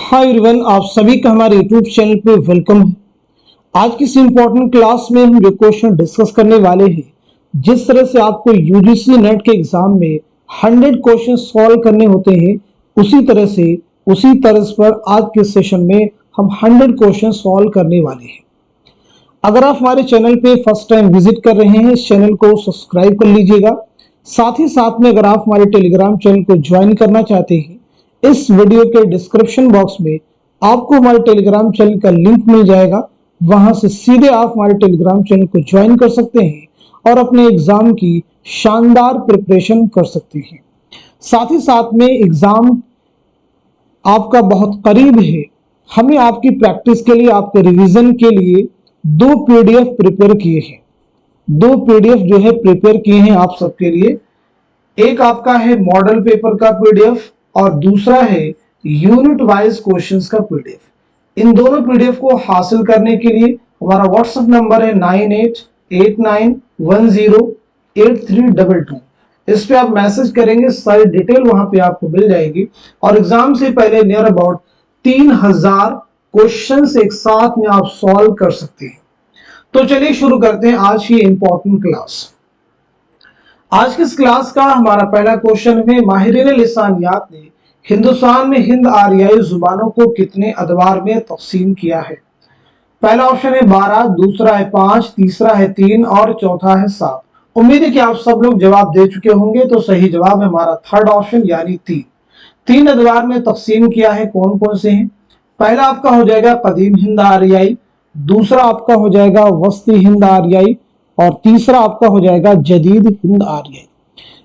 Hi everyone, आप सभी का हमारे यूट्यूब चैनल पे वेलकम है। आज की इस इम्पोर्टेंट क्लास में हम जो क्वेश्चन डिस्कस करने वाले हैं, जिस तरह से आपको यूजीसी नेट के एग्जाम में 100 क्वेश्चन सॉल्व करने होते हैं, उसी तरह पर आज के सेशन में हम 100 क्वेश्चन सॉल्व करने वाले हैं। अगर आप हमारे चैनल पे फर्स्ट टाइम विजिट कर रहे हैं, इस चैनल को सब्सक्राइब कर लीजिएगा। साथ ही साथ में अगर आप हमारे टेलीग्राम चैनल को ज्वाइन करना चाहते हैं, इस वीडियो के डिस्क्रिप्शन बॉक्स में आपको हमारे टेलीग्राम चैनल का लिंक मिल जाएगा। वहां से सीधे आप हमारे टेलीग्राम चैनल को ज्वाइन कर सकते हैं और अपने एग्जाम की शानदार प्रिपरेशन कर सकते हैं। साथ ही साथ में एग्जाम आपका बहुत करीब है, हमें आपकी प्रैक्टिस के लिए, आपके रिवीजन के लिए 2 पीडीएफ प्रिपेयर किए हैं। 2 पीडीएफ जो है प्रिपेयर किए हैं आप सबके लिए। एक आपका है मॉडल पेपर का पीडीएफ और दूसरा है यूनिट वाइज क्वेश्चंस का पीडीएफ। इन दोनों पीडीएफ को हासिल करने के लिए हमारा व्हाट्सएप नंबर है 9889108322। इस पे आप मैसेज करेंगे, सारी डिटेल वहां पे आपको मिल जाएगी और एग्जाम से पहले नियर अबाउट 3000 क्वेश्चंस एक साथ में आप सॉल्व कर सकते हैं। तो चलिए शुरू करते हैं आज की इंपॉर्टेंट क्लास। आज की इस क्लास का हमारा पहला क्वेश्चन है, माहिरीन लिसानियात ने हिंदुस्तान में हिंद आरियाई जुबानों को कितने अदवार में तकसीम किया है? पहला ऑप्शन है 12, दूसरा है 5, तीसरा है 3 और चौथा है 7। उम्मीद है कि आप सब लोग जवाब दे चुके होंगे, तो सही जवाब है हमारा थर्ड ऑप्शन यानी 3। 3 अदवार में तकसीम किया है। कौन कौन से हैं? पहला आपका हो जाएगा कदीम हिंद आरियाई, दूसरा आपका हो जाएगा वस्ती हिंद आरियाई और तीसरा आपका हो जाएगा जदीद हिंद आरियाई।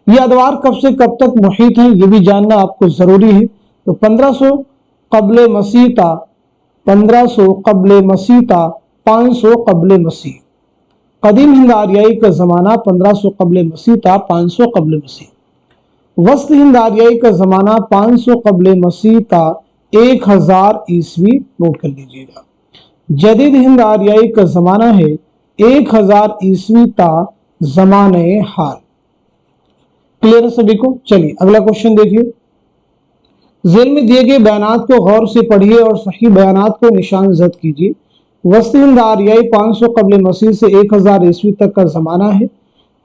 ये अदवार कब से कब तक मुहित हैं, ये भी जानना आपको जरूरी है। तो 1500 कब्ल मसीह था, 1500 कब्ल मसीह था, 500 कब्ल मसीह। कदीम हिंद आरियाई का जमाना 1500 कब्ल मसीह था, 500 कब्ल मसीह। वस्त हिंद आरियाई का जमाना 500 कब्ल मसीह था, 1000 ईस्वी। नोट कर लीजिएगा। जदीद हिंद आरियाई का जमाना है 1000 ईस्वी ता जमाने हाल। क्लियर है सभी को? चलिए अगला क्वेश्चन देखिए। जेल में दिए गए बयानात को गौर से पढ़िए और सही बयानात को निशान जद कीजिए। वस्ती हिंद आरियाई 500 कब्ल मसीह से 1000 ईस्वी तक का जमाना है।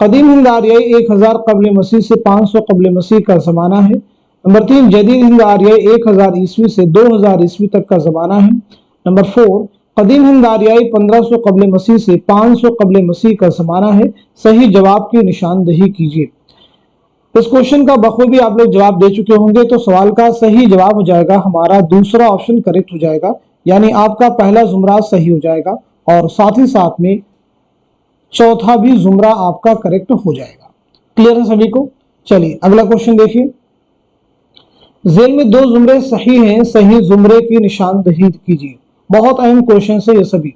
कदीम हिंद आरियाई 1000 कब्ल मसीह से 500 कब्ल मसीह का जमाना है। नंबर 3 जदीद हिंद आरियाई 1000 ईस्वी से 2000 ईस्वी तक का जमाना है। नंबर 4 कदीम हिंद आरियाई 1500 कब्ल मसीह से 500 कब्ल मसीह का जमाना है। सही जवाब की निशानदही कीजिए। इस क्वेश्चन का बखूबी आप लोग जवाब दे चुके होंगे, तो सवाल का सही जवाब हो जाएगा हमारा दूसरा ऑप्शन करेक्ट हो जाएगा, यानी आपका पहला जुमरा सही हो जाएगा और साथ ही साथ में चौथा भी जुमरा आपका करेक्ट हो जाएगा। क्लियर है सभी को? चलिए अगला क्वेश्चन देखिए। जेल में 2 जुमरे सही हैं, सही जुमरे की निशानदही कीजिए। बहुत अहम क्वेश्चन है ये सभी।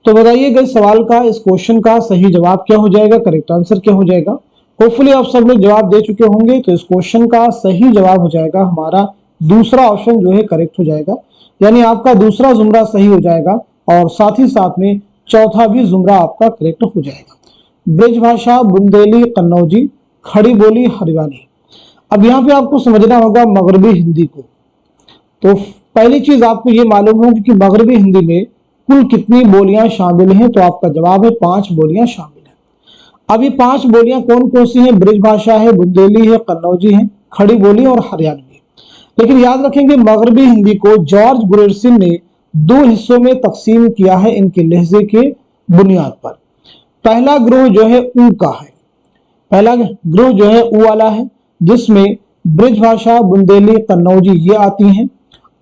तो बताइएगा इस सवाल का, इस क्वेश्चन का सही जवाब क्या हो जाएगा, करेक्ट आंसर क्या हो जाएगा? होपफुली आप सब लोग जवाब दे चुके होंगे, तो इस क्वेश्चन का सही जवाब हो जाएगा हमारा दूसरा ऑप्शन जो है करेक्ट हो जाएगा, यानी आपका दूसरा जुमरा सही हो जाएगा और साथ ही साथ में चौथा भी जुमरा आपका करेक्ट हो जाएगा। ब्रजभाषा, बुंदेली, कन्नौजी, खड़ी बोली, हरियाणी। अब यहाँ पे आपको समझना होगा मगरबी हिंदी को। तो पहली चीज आपको ये मालूम होगी कि मगरबी हिंदी में कुल कितनी बोलियां शामिल हैं, तो आपका जवाब है 5 बोलियां शामिल हैं। अब ये 5 बोलियां कौन कौन सी हैं? ब्रजभाषा है, बुंदेली है, कन्नौजी है, खड़ी बोली और हरियाणवी। लेकिन याद रखेंगे मगरबी हिंदी को जॉर्ज गुरेरसिन ने 2 हिस्सों में तकसीम किया है इनके लहजे के बुनियाद पर। पहला ग्रोह जो है ऊ का है, पहला ग्रोह जो है ऊ वाला है, जिसमें ब्रजभाषा, बुंदेली, कन्नौजी ये आती हैं,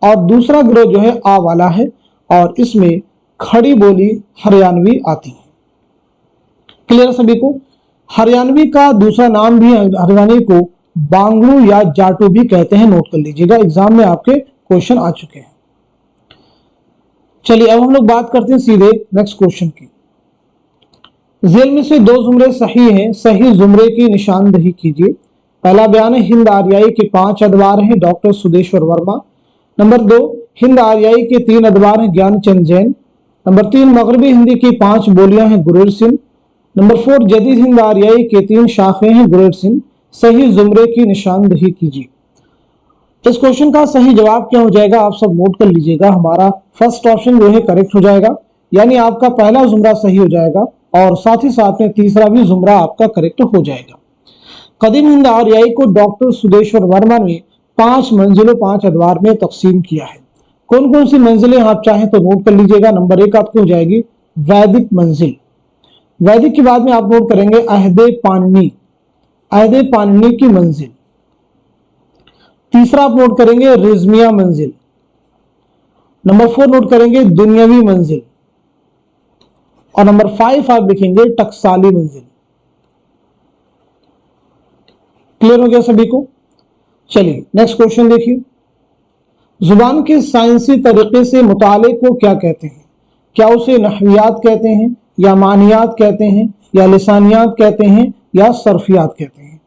और दूसरा ग्रोह जो है आ वाला है और इसमें खड़ी बोली, हरियाणवी आती है। क्लियर सभी को? हरियाणवी का दूसरा नाम भी हरियाणवी को बांगड़ू या जाटो भी कहते हैं। नोट कर लीजिएगा, एग्जाम में आपके क्वेश्चन आ चुके हैं। चलिए अब हम लोग बात करते हैं सीधे नेक्स्ट क्वेश्चन की। जेल में से 2 जुमरे सही हैं, सही जुमरे की निशानदही कीजिए। पहला बयान है हिंद आरियाई के 5 अदवार हैं, डॉक्टर सुदेश्वर वर्मा। नंबर 2 हिंद आरियाई के 3 अदवार हैं, ज्ञानचंद जैन। नंबर 3 मगरबी हिंदी की 5 बोलियां हैं, गुरेरसिन। नंबर 4 जदीद हिंद आरियाई के 3 शाखें हैं, गुरेरसिन। सही जुमरे की निशानदही कीजिए। इस क्वेश्चन का सही जवाब क्या हो जाएगा, आप सब नोट कर लीजिएगा। हमारा फर्स्ट ऑप्शन जो है करेक्ट हो जाएगा, यानी आपका पहला जुमरा सही हो जाएगा और साथ ही साथ में तीसरा भी जुमरा आपका करेक्ट हो जाएगा। कदीम हिंद आर्याई को डॉक्टर सुदेश्वर वर्मा ने 5 मंजिलों 5 अदवार में तकसीम किया है। कौन कौन सी मंजिलें आप चाहें तो नोट कर लीजिएगा। नंबर 1 आपकी हो जाएगी वैदिक मंजिल, वैदिक के बाद में आप नोट करेंगे अहदे पाणिनी, अहदे पाणिनी की मंजिल। तीसरा आप नोट करेंगे रिजमिया मंजिल। नंबर 4 नोट करेंगे दुनियावी मंजिल और नंबर 5 आप लिखेंगे टकसाली मंजिल। क्लियर हो गया सभी को? चलिए नेक्स्ट क्वेश्चन देखिए। जुबान के साइंसी तरीके से मुताले को क्या कहते हैं? क्या उसे नहवियात कहते हैं या मानियात कहते हैं या लिसानियात कहते हैं या सर्फियात कहते हैं?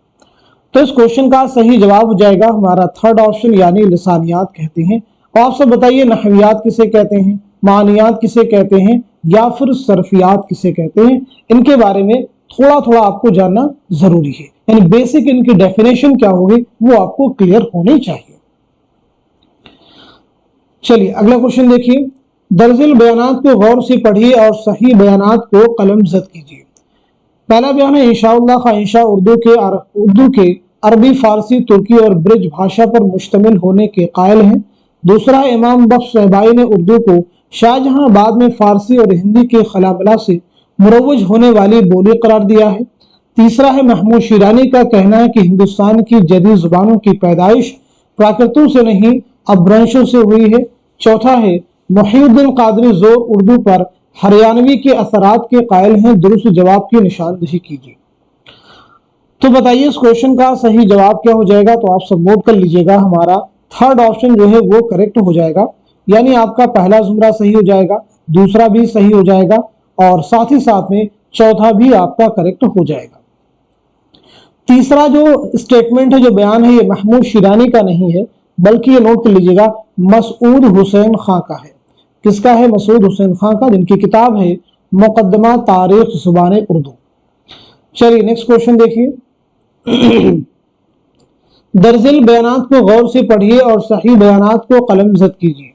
तो इस क्वेश्चन का सही जवाब हो जाएगा हमारा थर्ड ऑप्शन, यानी लिसानियात कहते हैं। और आप सब बताइए नहवियात किसे कहते हैं, मानियात किसे कहते हैं या फिर सर्फियात किसे कहते हैं? इनके बारे में थोड़ा थोड़ा आपको जानना जरूरी है, यानी बेसिक इनकी डेफिनेशन क्या होगी वो आपको क्लियर होनी चाहिए। चलिए अगला क्वेश्चन देखिए। दर्जिल बयानात को गौर से पढ़िए और सही बयानात को कलमजद कीजिए। पहला बयान है इंशाअल्लाह का इंशा उर्दू के अरबी, फारसी, तुर्की और ब्रिज भाषा पर मुश्तमिल होने के कायल हैं। दूसरा है इमाम बख्श साहबाई ने उर्दू को शाहजहां बाद में फारसी और हिंदी के खलाबला से मुरवज होने वाली बोली करार दिया है। तीसरा है महमूद शिरानी का कहना है कि हिंदुस्तान की जदीद जुबानों की पैदाइश प्राकृतों से नहीं अपभ्रंशों से हुई है। चौथा है मुहीउद्दीन कादरी जोर उर्दू पर हरियाणवी के असरात के कायल हैं, दुरुस्त जवाब की निशानदही कीजिए। तो बताइए इस क्वेश्चन का सही जवाब क्या हो जाएगा, तो आप सब नोट कर लीजिएगा। हमारा थर्ड ऑप्शन जो है वो करेक्ट हो जाएगा, यानी आपका पहला जुमरा सही हो जाएगा, दूसरा भी सही हो जाएगा और साथ ही साथ में चौथा भी आपका करेक्ट हो जाएगा। तीसरा जो स्टेटमेंट है, जो बयान है, ये महमूद शिरानी का नहीं है, बल्कि ये नोट कर लीजिएगा मसूद हुसैन खां का है। किसका है? मसूद हुसैन खां का, जिनकी किताब है मुकद्दमा तारीख जुबान उर्दू। चलिए नेक्स्ट क्वेश्चन देखिए। दर्जिल बयानात को गौर से पढ़िए और सही बयानात को कलमजद कीजिए।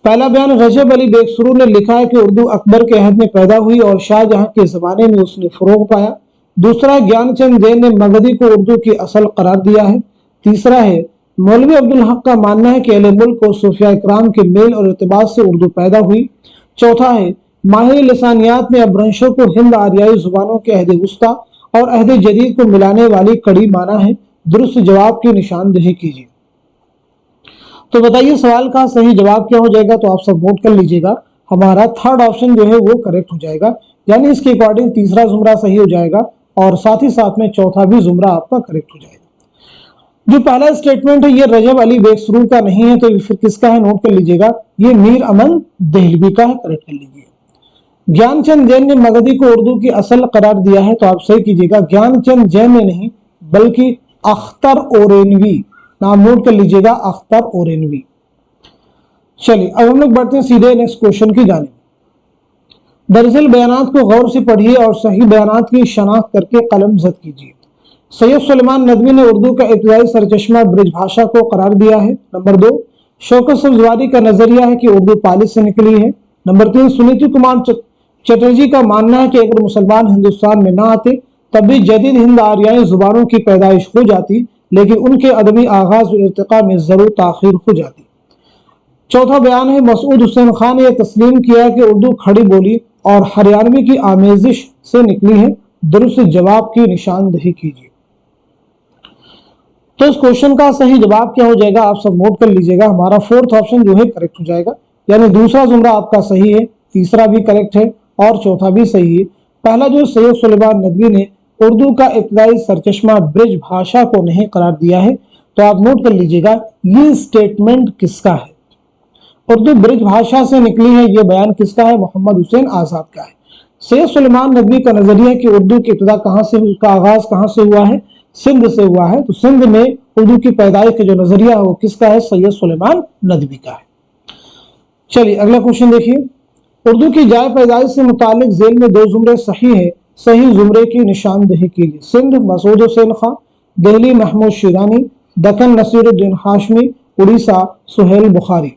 पहला बयान रजब अली बेगसुरू ने लिखा है कि उर्दू अकबर के अहद में पैदा हुई और शाहजहां के जमाने में उसने फरोग पाया। दूसरा है ज्ञानचंद जैन ने मगधी को उर्दू की असल करार दिया है। तीसरा है मौलवी अब्दुल हक का मानना है कि अहले मुल्क और सूफिया इकराम के मेल और इत्तिबाअ से उर्दू पैदा हुई। चौथा है माहिर लिसानियात ने अपभ्रंशों को हिंद आर्याई जुबानों के अहद वुस्ता और अहद जदीद को मिलाने वाली कड़ी माना है, दुरुस्त जवाब की निशानदही कीजिए। तो बताइए सवाल का सही जवाब क्या हो जाएगा, तो आप सब नोट कर लीजिएगा। हमारा थर्ड ऑप्शन जो है वो करेक्ट हो जाएगा, यानी इसके अकॉर्डिंग तीसरा जुमरा सही हो जाएगा और साथ ही साथ में चौथा भी जुमरा आपका करेक्ट हो जाएगा। जो पहला स्टेटमेंट है ये रजब अली बेगसुरू का नहीं है, तो फिर किसका है? नोट कर लीजिएगा, ये मीर अमन देहलवी का है, करेक्ट कर लीजिए। ज्ञानचंद जैन ने मगधी को उर्दू की असल करार दिया है, तो आप सही कीजिएगा, ज्ञानचंद जैन ने नहीं बल्कि अख्तर ओरेनवी, नाम नोट कर लीजिएगा, अख्तर ओरेनवी। चलिए अब हम लोग बढ़ते हैं सीधे नेक्स्ट क्वेश्चन की जानिब। दरअसल बयानात को गौर से पढ़िए और सही बयानात की शनाख्त करके कलमजद कीजिए। सैयद सुलेमान नदवी ने उर्दू का इब्तदाई सरचश्मा ब्रिज भाषा को करार दिया है। नंबर 2 शौकत सब्जवारी का नजरिया है कि उर्दू पालिस से निकली है। नंबर 3 सुनीति कुमार चटर्जी का मानना है कि अगर मुसलमान हिंदुस्तान में ना आते तब भी जदीद हिंद आर्याई जुबानों की पैदाइश हो जाती, लेकिन उनके अदमी आगाज और इर्तिका में जरूर ताखीर हो जाती। चौथा बयान है मसूद हुसैन खान ने यह तस्लीम किया है कि उर्दू खड़ी बोली और हरियाणवी की आमेजिश से निकली है, दुरुस्त जवाब की निशानदही कीजिए। तो इस क्वेश्चन का सही जवाब क्या हो जाएगा, आप सब नोट कर लीजिएगा। हमारा फोर्थ ऑप्शन जो है करेक्ट हो जाएगा, यानी दूसरा जुमरा आपका सही है, तीसरा भी करेक्ट है और चौथा भी सही है। पहला जो सैयद सुलेमान नदवी ने उर्दू का इब्तदाई सरचश्मा ब्रिज भाषा को नहीं करार दिया है, तो आप नोट कर लीजिएगा ये स्टेटमेंट किसका है? उर्दू ब्रिज भाषा से निकली है, ये बयान किसका है? मोहम्मद हुसैन आजाद का है। सैयद सुलेमान नदवी का नजरिया है कि उर्दू की इब्तिदा कहां से, उसका आगाज कहां से हुआ है? सिंध से हुआ है, तो सिंध में उर्दू की पैदाइश का जो नजरिया है वो किसका है? सैयद सुलेमान नदवी का है। चलिए अगला क्वेश्चन देखिए। उर्दू की जाय पैदाइश से मुतालिक झेल में 2 जुमरे सही है, सही जुमरे की निशानदही कीजिए। सिंध मसूद हुसैन खां, दिल्ली महमूद शिरानी, दक्कन नसीरुद्दीन हाशमी, उड़ीसा सुहेल बुखारी।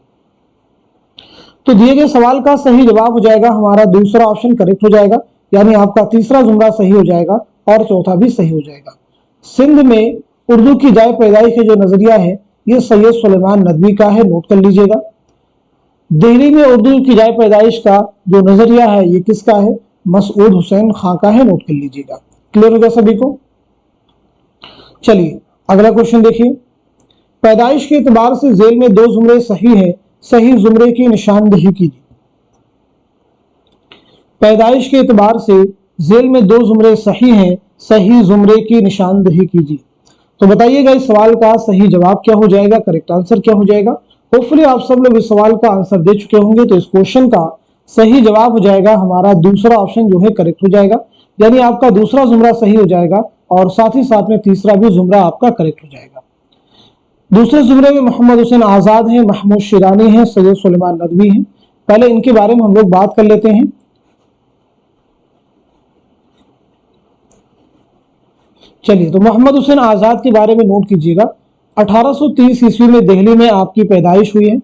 तो दिए गए सवाल का सही जवाब हो जाएगा हमारा दूसरा ऑप्शन करेक्ट हो जाएगा, यानी आपका तीसरा जुमला सही हो जाएगा और चौथा भी सही हो जाएगा। सिंध में उर्दू की जाए पैदाइश के जो नजरिया है ये सैयद सुलेमान नदवी का है, नोट कर लीजिएगा। दिल्ली में उर्दू की जाए पैदाइश का जो नजरिया है ये किसका है, मसूद हुसैन खां का है, नोट कर लीजिएगा। क्लियर हो गया सभी को। चलिए अगला क्वेश्चन देखिए। पैदाइश के एतबार से जेल में दो जुमरे सही है, सही जुमरे की निशानदेही कीजिए। पैदाइश के एतबार से जेल में दो जुमरे सही हैं, सही जुमरे की निशानदेही कीजिए। तो बताइएगा इस सवाल का सही जवाब क्या हो जाएगा, करेक्ट आंसर क्या हो जाएगा। होपफुली आप सब लोग इस सवाल का आंसर दे चुके होंगे। तो इस क्वेश्चन का सही जवाब हो जाएगा हमारा दूसरा ऑप्शन जो है करेक्ट हो जाएगा, यानी आपका दूसरा जुमरा सही हो जाएगा और साथ ही साथ में तीसरा भी जुमरा आपका करेक्ट हो जाएगा। दूसरे जुमरे में मोहम्मद हुसैन आजाद हैं, महमूद शिरानी हैं, सैयद सुलेमान नदवी हैं। पहले इनके बारे में हम लोग बात कर लेते हैं। चलिए तो मोहम्मद हुसैन आजाद के बारे में नोट कीजिएगा। 1830 ईस्वी में दिल्ली में आपकी पैदाइश हुई है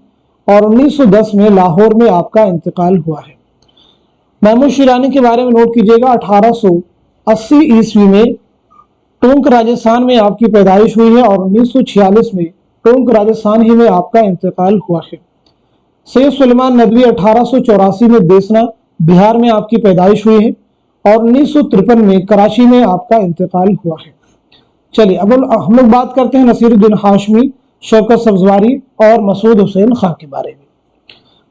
और 1910 में लाहौर में आपका इंतकाल हुआ है। महमूद शिरानी के बारे में नोट कीजिएगा। 1880 ईस्वी में टोंक राजस्थान में आपकी पैदाइश हुई है और 1946 में टोंक राजस्थान ही में आपका इंतकाल हुआ है। सैयद सुलेमान नदवी 1884 में देसना बिहार में आपकी पैदाइश हुई है और 1953 में कराची में आपका इंतकाल हुआ है। चलिए अब हम लोग बात करते हैं नसीरुद्दीन हाशमी, शौकत सब्जवारी और मसूद हुसैन खां के बारे में।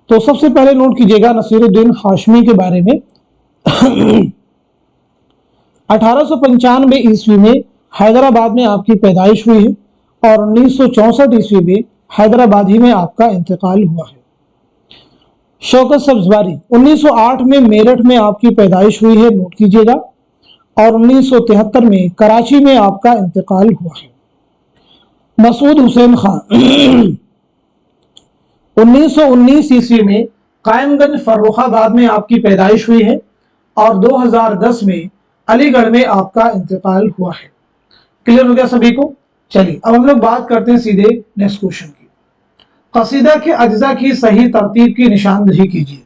तो सबसे पहले नोट कीजिएगा नसीरुद्दीन हाशमी के बारे में। 1895 ईस्वी में हैदराबाद में आपकी पैदाइश हुई है और 1964 ईस्वी में हैदराबाद ही में आपका इंतकाल हुआ है। शौकत सब्जवारी 1908 में मेरठ में आपकी पैदाइश हुई है, नोट कीजिएगा, और 1973 में कराची में आपका इंतकाल हुआ है। मसूद हुसैन खां 1919 ईस्वी में कायमगंज फर्रुखाबाद में आपकी पैदाइश हुई है और 2010 में अलीगढ़ में आपका इंतकाल हुआ है। क्लियर हो गया सभी को। चलिए अब हम लोग बात करते हैं सीधे नेक्स्ट क्वेश्चन की। कसीदा के अज्जा की सही तरतीब की निशानदेही कीजिए।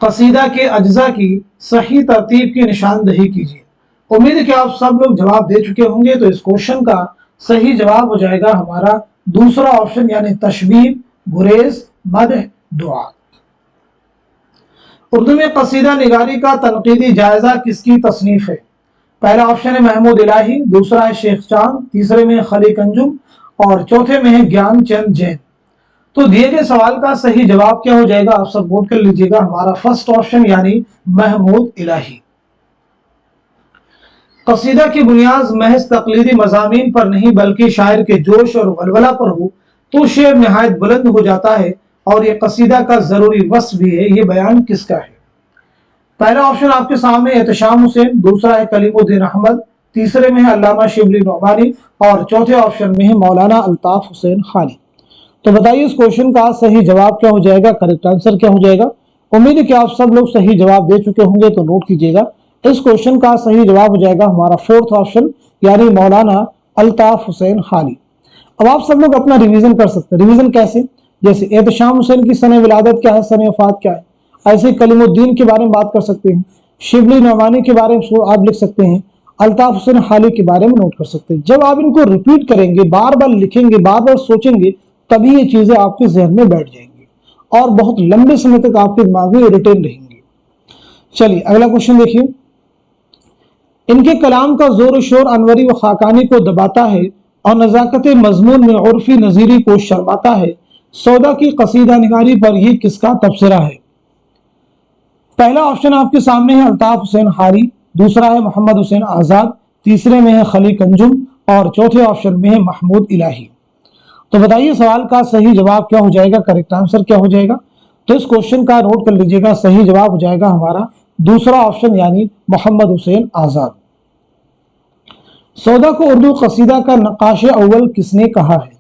कसीदा के अज्जा की सही तरतीब की निशानदेही कीजिए। उम्मीद है कि आप सब लोग जवाब दे चुके होंगे। तो इस क्वेश्चन का सही जवाब हो जाएगा हमारा दूसरा ऑप्शन, यानी तशबीह, गुरेज, मदह, दुआ। उर्दू में कसीदा निगारी का तनकीदी जायजा किसकी तसनीफ है। पहला ऑप्शन है महमूद इलाही, दूसरा है शेख चांद, तीसरे में खलीक अंजुम और चौथे में है ज्ञान चंद जैन। तो दिए गए सवाल का सही जवाब क्या हो जाएगा, आप सब नोट कर लीजिएगा, हमारा फर्स्ट ऑप्शन यानी महमूद इलाही। कसीदा की बुनियाद महज तकलीदी मजामीन पर नहीं बल्कि शायर के जोश और वलवला पर हो तो शेर निहायत बुलंद हो जाता है और ये कसीदा का जरूरी वस्फ भी है। ये बयान किसका है। पहला ऑप्शन आपके सामने एहतशाम हुसैन, दूसरा है कलीमुद्दीन अहमद, तीसरे में है अल्लामा शिबली नौमानी और चौथे ऑप्शन में है मौलाना अल्ताफ हुसैन खानी। तो बताइए इस क्वेश्चन का सही जवाब क्या हो जाएगा, करेक्ट आंसर क्या हो जाएगा। उम्मीद है कि आप सब लोग सही जवाब दे चुके होंगे। तो नोट कीजिएगा इस क्वेश्चन का सही जवाब हो जाएगा हमारा फोर्थ ऑप्शन, यानी मौलाना अल्ताफ हुसैन खानी। अब आप सब लोग अपना रिवीजन कर सकते हैं। रिवीजन कैसे, जैसे एहतशाम हुसैन की सने विलादत क्या है, सने वफात क्या है, ऐसे कलीमुद्दीन के बारे में बात कर सकते हैं, शिबली नौमानी के बारे में आप लिख सकते हैं, अल्ताफ हुसैन खानी के बारे में नोट कर सकते हैं। जब आप इनको रिपीट करेंगे, बार बार लिखेंगे, बार बार सोचेंगे, तभी ये चीजें आपके जहन में बैठ जाएंगी और बहुत लंबे समय तक आपके दिमाग में रिटेन रहेंगी। चलिए अगला क्वेश्चन देखिए। इनके कलाम का जोर शोर अनवरी व खाकानी को दबाता है और नजाकत मजमून में उर्फी नजीरी को शर्माता है। सौदा की कसीदा निगारी पर यह किसका तबसरा है। पहला ऑप्शन आपके सामने है अल्ताफ हुसैन खानी, दूसरा है मोहम्मद हुसैन आजाद, तीसरे में है खलीक अंजुम और चौथे ऑप्शन में है महमूद इलाही। तो बताइए सवाल का सही जवाब क्या हो जाएगा, करेक्ट आंसर क्या हो जाएगा। तो इस क्वेश्चन का नोट कर लीजिएगा, सही जवाब हो जाएगा हमारा दूसरा ऑप्शन यानी मोहम्मद हुसैन आजाद। सौदा को उर्दू कसीदा का नक्काश अव्वल किसने कहा है।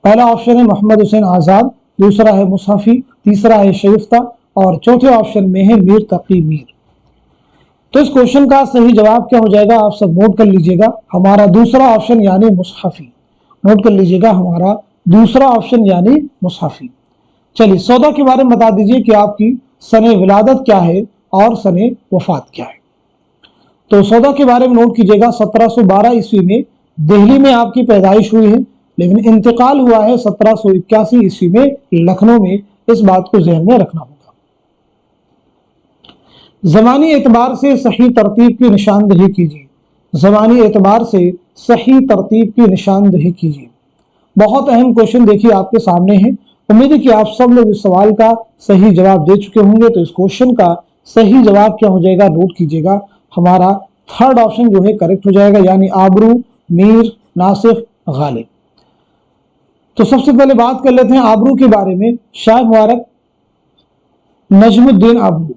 पहला ऑप्शन है मोहम्मद हुसैन आजाद, दूसरा है मुसहफी, तीसरा है शरीफ्ता और चौथे ऑप्शन में है मीर तकी मीर। तो इस क्वेश्चन का सही जवाब क्या हो जाएगा, आप सब नोट कर लीजिएगा, हमारा दूसरा ऑप्शन यानी मुसहफी। नोट कर लीजिएगा हमारा दूसरा ऑप्शन यानी मुसाफी। चलिए सौदा के बारे में बता दीजिए कि आपकी सने विलादत क्या है और सने वफात क्या है। तो सौदा के बारे में नोट कीजिएगा 1712 ईस्वी में दिल्ली में आपकी पैदाइश हुई है, लेकिन इंतकाल हुआ है 1781 ईस्वी में लखनऊ में। इस बात को ध्यान में रखना होगा। ज़मानी एतबार से सही तरतीब की निशानदही कीजिए। ज़मानी एतबार से सही तरतीब की निशानदही कीजिए। बहुत अहम क्वेश्चन देखिए आपके सामने है। उम्मीद है कि आप सब लोग इस सवाल का सही जवाब दे चुके होंगे। तो इस क्वेश्चन का सही जवाब क्या हो जाएगा, नोट कीजिएगा हमारा थर्ड ऑप्शन जो है करेक्ट हो जाएगा, यानी आबरू, मीर, नासिफ, गालिब। तो सबसे पहले बात कर लेते हैं आबरू के बारे में। शाह मुबारक नजमुद्दीन आबरू,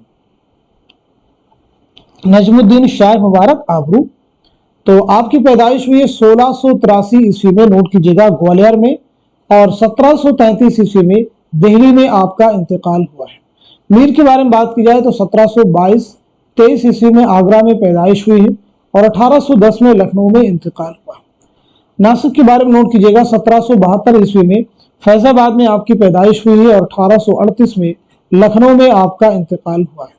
नजमुद्दीन शाह मुबारक आबरू। तो आपकी पैदाइश हुई है 1683 ईस्वी में, नोट कीजिएगा ग्वालियर में, और 1733 ईस्वी में दिल्ली में आपका इंतकाल हुआ है। मीर के बारे में बात की जाए तो 1722-23 ईस्वी में आगरा में पैदाइश हुई है और 1810 में लखनऊ में इंतकाल हुआ है। नासिक के बारे में नोट कीजिएगा 1772 ईस्वी में फैजाबाद में आपकी पैदाइश हुई है और 1838 में लखनऊ में आपका इंतकाल हुआ है।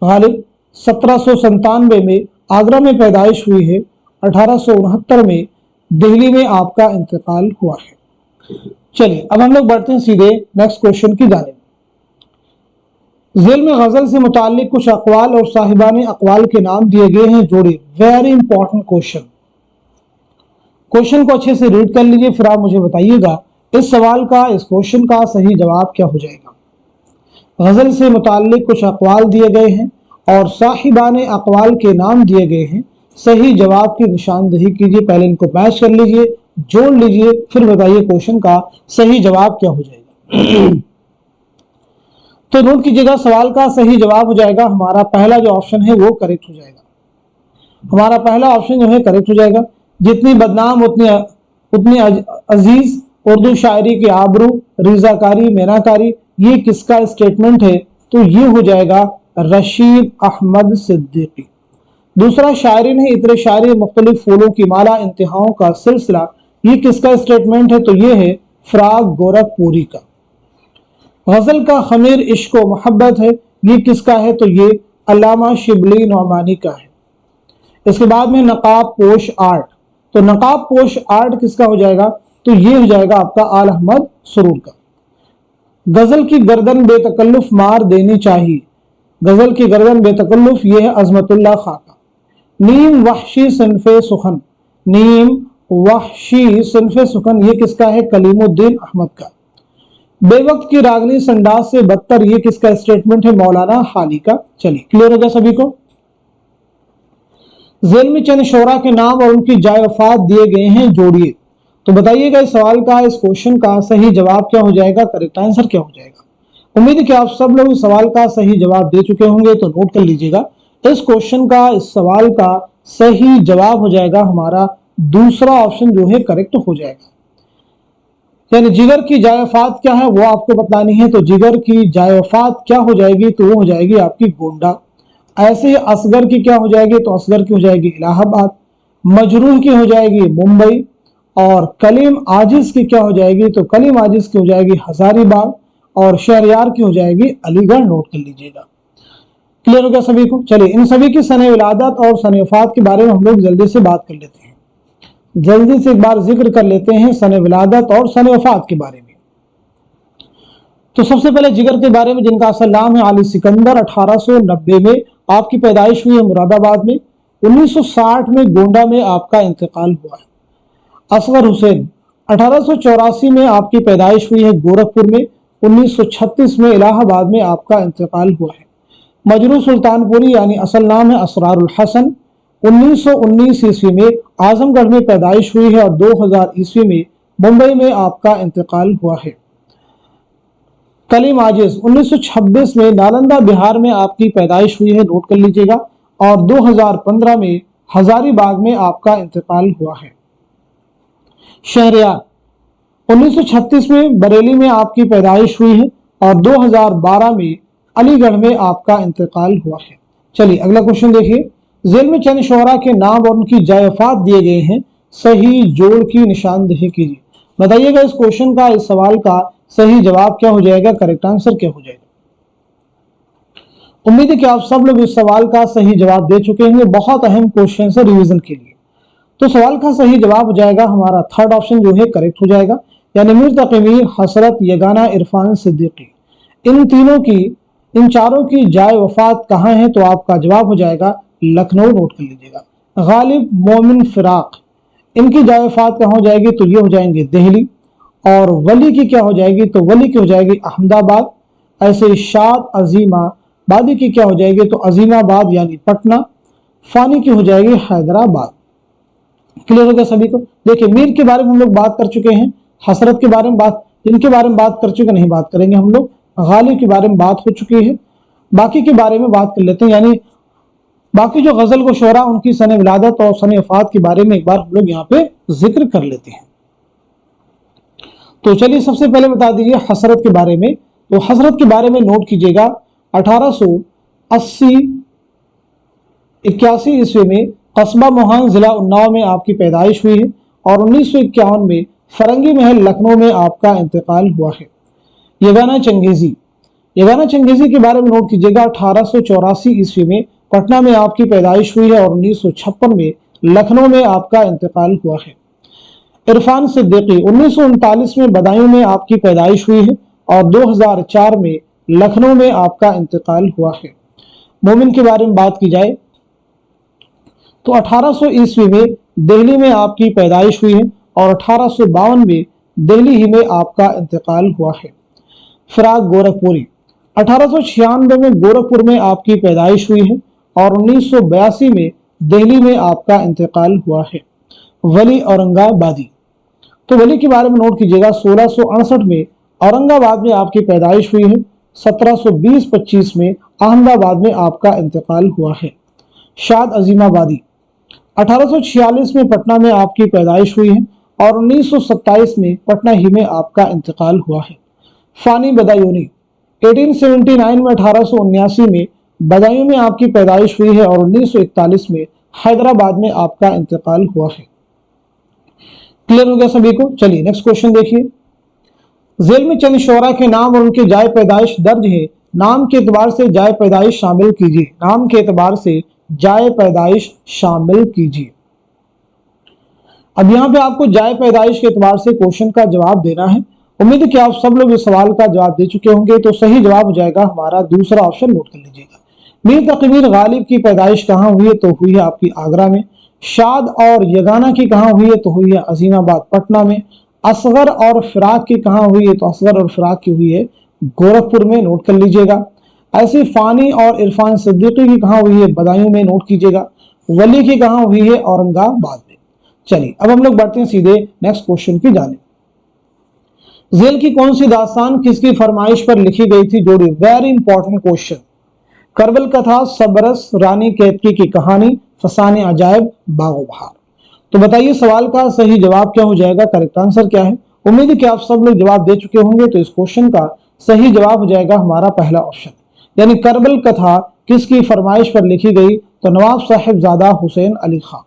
गालिब 1797 में आगरा में पैदाइश हुई है, 1869 में दिल्ली में आपका इंतकाल हुआ है। चलिए अब हम लोग बढ़ते हैं सीधे नेक्स्ट क्वेश्चन की जानिब। ज़ेल में गजल से मुताल्लिक कुछ अक़वाल और साहिबाने अक़वाल के नाम दिए गए हैं, जोड़िए। Very important question. क्वेश्चन को अच्छे से रीड कर लीजिए, फिर आप मुझे बताइएगा इस सवाल का, इस क्वेश्चन का सही जवाब क्या हो जाएगा। गजल से मुताल्लिक कुछ अक़वाल दिए गए हैं और साहिबाने अक़वाल के नाम दिए गए हैं, सही जवाब की निशानदही कीजिए। पहले इनको मैच कर लीजिए, जोड़ लीजिए, फिर बताइए क्वेश्चन का सही जवाब क्या हो जाएगा। तो नोट कीजिएगा सवाल का सही जवाब हो जाएगा हमारा पहला जो ऑप्शन है वो करेक्ट हो जाएगा। हमारा पहला ऑप्शन जो है करेक्ट हो जाएगा। जितनी बदनाम उतनी अजीज उर्दू शायरी के आबरू, रिजाकारी, मेनाकारी, ये किसका स्टेटमेंट है, तो ये हो जाएगा रशीद अहमद सिद्दीकी। दूसरा, शायरीन है इतरे शायरी मुख्तलिफ फूलों की माला इंतहाओं का सिलसिला, ये किसका स्टेटमेंट है, तो ये है फराग गोरखपुरी का। गजल का खमीर इश्क व मोहब्बत है, ये किसका है, तो ये अल्लामा शिबली नौमानी का है। इसके बाद में नकाब पोश आर्ट, तो नकाब पोश आर्ट किसका हो जाएगा, तो ये हो जाएगा आपका आल अहमद सुरूर का। गजल की गर्दन बेतकल्लुफ मार देनी चाहिए, गजल की गर्दन बेतकल्लुफ ये है अजमतुल्लाह खां का। नीम वहशी सिनफे सुखन, नीम वहशी सिनफे सुखन ये किसका है, कलीमुद्दीन अहमद का। बेवक्त की रागनी संडास से बदतर, ये किसका स्टेटमेंट है, मौलाना हाली का। चलिए क्लियर हो गया सभी को। ज़ेल में चंद शोरा के नाम और उनकी जाए वफात दिए गए हैं, जोड़िए। तो बताइएगा इस सवाल का, इस क्वेश्चन का सही जवाब क्या हो जाएगा, करेक्ट आंसर क्या हो जाएगा। उम्मीद है कि आप सब लोग इस सवाल का सही जवाब दे चुके होंगे। तो नोट कर लीजिएगा इस क्वेश्चन का, इस सवाल का सही जवाब हो जाएगा हमारा दूसरा ऑप्शन जो है करेक्ट हो जाएगा। यानी जिगर की जाए वफात क्या है वो आपको बतानी है। तो जिगर की जाए वफात क्या हो जाएगी, तो वो हो जाएगी आपकी गोंडा। ऐसे असगर की क्या हो जाएगी, तो असगर की हो जाएगी इलाहाबाद। मजरूह की हो जाएगी मुंबई। और कलीम आजिज की क्या हो जाएगी, तो कलीम आजिज की हो जाएगी हजारीबाग। और शहरयार की हो जाएगी अलीगढ़। नोट कर लीजिएगा। क्लियर हो गया सभी को। चलिए इन सभी की सने विलादत और सने वफात के बारे में हम लोग जल्दी से बात कर लेते हैं। जल्दी से एक बार जिक्र कर लेते हैं सने विलादत और सने वफात के बारे में। तो सबसे पहले जिगर के बारे में, जिनका असल नाम है आली सिकंदर, 1890 में आपकी पैदाइश हुई है मुरादाबाद में। 1960 में गोंडा में आपका इंतकाल हुआ है। असगर हुसैन 1884 में आपकी पैदाइश हुई है गोरखपुर में। 1936 में इलाहाबाद में आपका इंतकाल हुआ है। मजरू सुल्तानपुरी यानी असल नाम है असरारुल हसन, 1919 ईस्वी में आजमगढ़ में पैदाइश हुई है और 2000 ईस्वी में मुंबई में आपका इंतकाल हुआ है। कलीम आजिज 1926 में नालंदा बिहार में आपकी पैदाइश हुई है, नोट कर लीजिएगा। और 2015 में हजारीबाग में आपका इंतकाल हुआ है। शहरयार 1936 में बरेली में आपकी पैदाइश हुई है और 2012 में अलीगढ़ में आपका इंतकाल हुआ है। चलिए अगला क्वेश्चन देखिए। ज़ेल में चंद शोहरा के नाम और उनकी जाए वफात दिए गए हैं, सही जोड़ की निशानदही कीजिए। बताइएगा इस क्वेश्चन का, इस सवाल का सही जवाब क्या हो जाएगा, करेक्ट आंसर क्या हो जाएगा। उम्मीद है कि आप सब लोग इस सवाल का सही जवाब दे चुके होंगे। बहुत अहम क्वेश्चन है रिवीजन के लिए। तो सवाल का सही जवाब हो जाएगा हमारा थर्ड ऑप्शन जो है करेक्ट हो जाएगा, यानी मीर तकी मीर, हसरत, यगाना, इरफान सिद्दीकी, इन चारों की जाए वफात कहाँ है, तो आपका जवाब हो जाएगा लखनऊ। नोट कर लीजिएगा। गालिब, मोमिन, फिराक, इनकी जाए वफात कहाँ हो जाएगी, तो ये हो जाएंगे दिल्ली। और वली की क्या हो जाएगी, तो वली की हो जाएगी अहमदाबाद। ऐसे शाद, अजीमा बादी की क्या हो जाएगी, तो अजीमाबाद यानी पटना। फानी की हो जाएगी हैदराबाद। क्लियर हो गया सभी को। देखिए मीर के बारे में हम लोग बात कर चुके हैं, हसरत के बारे में इनके बारे में बात कर चुके, नहीं बात करेंगे हम लोग। गालिब के बारे में बात हो चुकी है, बाकी के बारे में बात कर लेते हैं, यानी बाकी जो गजल को शोरा उनकी सन विलादत और सन वफात के बारे में एक बार हम लोग यहाँ पे जिक्र कर लेते हैं। तो चलिए सबसे पहले बता दीजिए हसरत के बारे में। तो हसरत के बारे में नोट कीजिएगा, 1880-81 ईस्वी में कस्बा मोहान जिला उन्नाव में आपकी पैदाइश हुई है और 1951 में फरंगी महल लखनऊ में आपका इंतकाल हुआ है। यगाना चंगेजी के बारे में नोट कीजिएगा, 1884 ईस्वी में पटना में आपकी पैदाइश हुई है और 1956 में लखनऊ में आपका इंतकाल हुआ है। इरफान सिद्दीकी 1939 में बदायूं में आपकी पैदाइश हुई है और 2004 में लखनऊ में आपका इंतकाल हुआ है। मोमिन के बारे में बात की जाए तो 1800 ईस्वी में दिल्ली में आपकी पैदाइश हुई है और 1852 में दिल्ली ही में आपका इंतकाल हुआ है। फिराक गोरखपुरी 1896 में गोरखपुर में आपकी पैदाइश हुई है और 1982 में दिल्ली में आपका इंतकाल हुआ है। वली औरंगाबादी, तो वली के बारे में नोट कीजिएगा, 1668 में औरंगाबाद में आपकी पैदाइश हुई है, 1720-25 में अहमदाबाद में आपका इंतकाल हुआ है। शाद अजीमाबादी 1846 में पटना में आपकी पैदाइश हुई है और 1927 में पटना ही में आपका इंतकाल हुआ है। फानी बदायूनी 1879 में 1879 में बदायूं में आपकी पैदाइश हुई है और 1941 में हैदराबाद में आपका इंतकाल हुआ है। क्लियर हो गया सभी को। चलिए नेक्स्ट क्वेश्चन देखिए। जेल में चंद शोरा के नाम और उनकी जाए पैदाइश दर्ज है, नाम के एतबार से जाए पैदाइश शामिल कीजिए। नाम के एतबार से जाए पैदाइश शामिल कीजिए। अब यहाँ पे आपको जाए पैदाइश के एतबार से क्वेश्चन का जवाब देना है। उम्मीद है कि आप सब लोग इस सवाल का जवाब दे चुके होंगे। तो सही जवाब हो जाएगा हमारा दूसरा ऑप्शन, नोट कर लीजिएगा। मीर तकी मीर गालिब की पैदाइश कहाँ हुई है, तो हुई है आपकी आगरा में। शाद और यगाना की कहाँ हुई है, तो हुई है अजीमाबाद पटना में। असगर और फिराक की कहाँ हुई है, तो असगर और फिराक की हुई है गोरखपुर में, नोट कर लीजिएगा। ऐसे फानी और इरफान सिद्दीकी की कहाँ हुई है, बदायूं में, नोट कीजिएगा। वली की कहाँ हुई है, औरंगाबाद में। चलिए अब हम लोग बढ़ते हैं सीधे नेक्स्ट क्वेश्चन की जानिब। जेल की कौन सी दास्तान किसकी फरमाइश पर लिखी गई थी, जोड़ी। Very important question. करबल कथा, सबरस, रानी केतकी की कहानी, फसाने अजायब, बागो बहार। तो बताइए सवाल का सही जवाब क्या हो जाएगा, करेक्ट आंसर क्या है। उम्मीद है कि आप सब लोग जवाब दे चुके होंगे। तो इस क्वेश्चन का सही जवाब हो जाएगा हमारा पहला ऑप्शन, यानी करबल कथा किसकी फरमाइश पर लिखी गई, तो नवाब साहिबजादा हुसैन अली खां।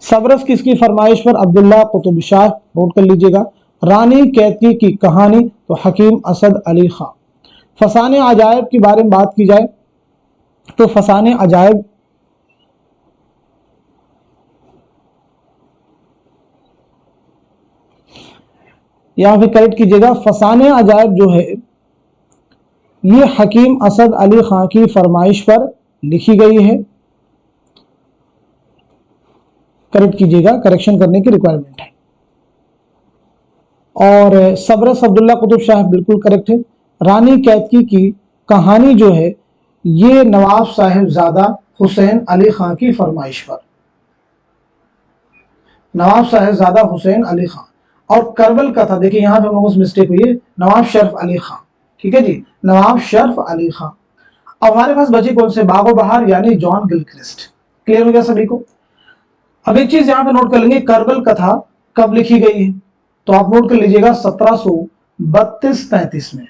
सबरस किसकी फरमाइश पर, अब्दुल्ला कुतुब शाह, नोट कर लीजिएगा। रानी कैतकी की कहानी, तो हकीम असद अली खां। फसाने अजायब के बारे में बात की जाए तो फसाने अजायब यहां पे करेक्ट कीजिएगा। फसाने अजायब जो है ये हकीम असद अली खां की फरमाइश पर लिखी गई है। करेक्ट कीजिएगा, करेक्शन करने की रिक्वायरमेंट है। और सबरस अब्दुल्ला कुतुब शाह बिल्कुल करेक्ट है। रानी कैतकी की कहानी जो है ये नवाब साहिबजादा हुसैन अली खां की फरमाइश पर, नवाब साहिबजादा हुसैन अली खां। और करबल कथा देखिए यहां पे हम लोगों से मिस्टेक हुई है, नवाब शर्फ अली खां। ठीक है जी, नवाब शर्फ अली खां। अब हमारे पास बचे कौन से, बागो बहार यानी जॉन गिलक्रिस्ट। क्लियर हो गया सभी को। अब एक चीज यहां पे नोट कर लेंगे, करबल कथा कब लिखी गई है, तो आप नोट कर लीजिएगा 1732-33 में।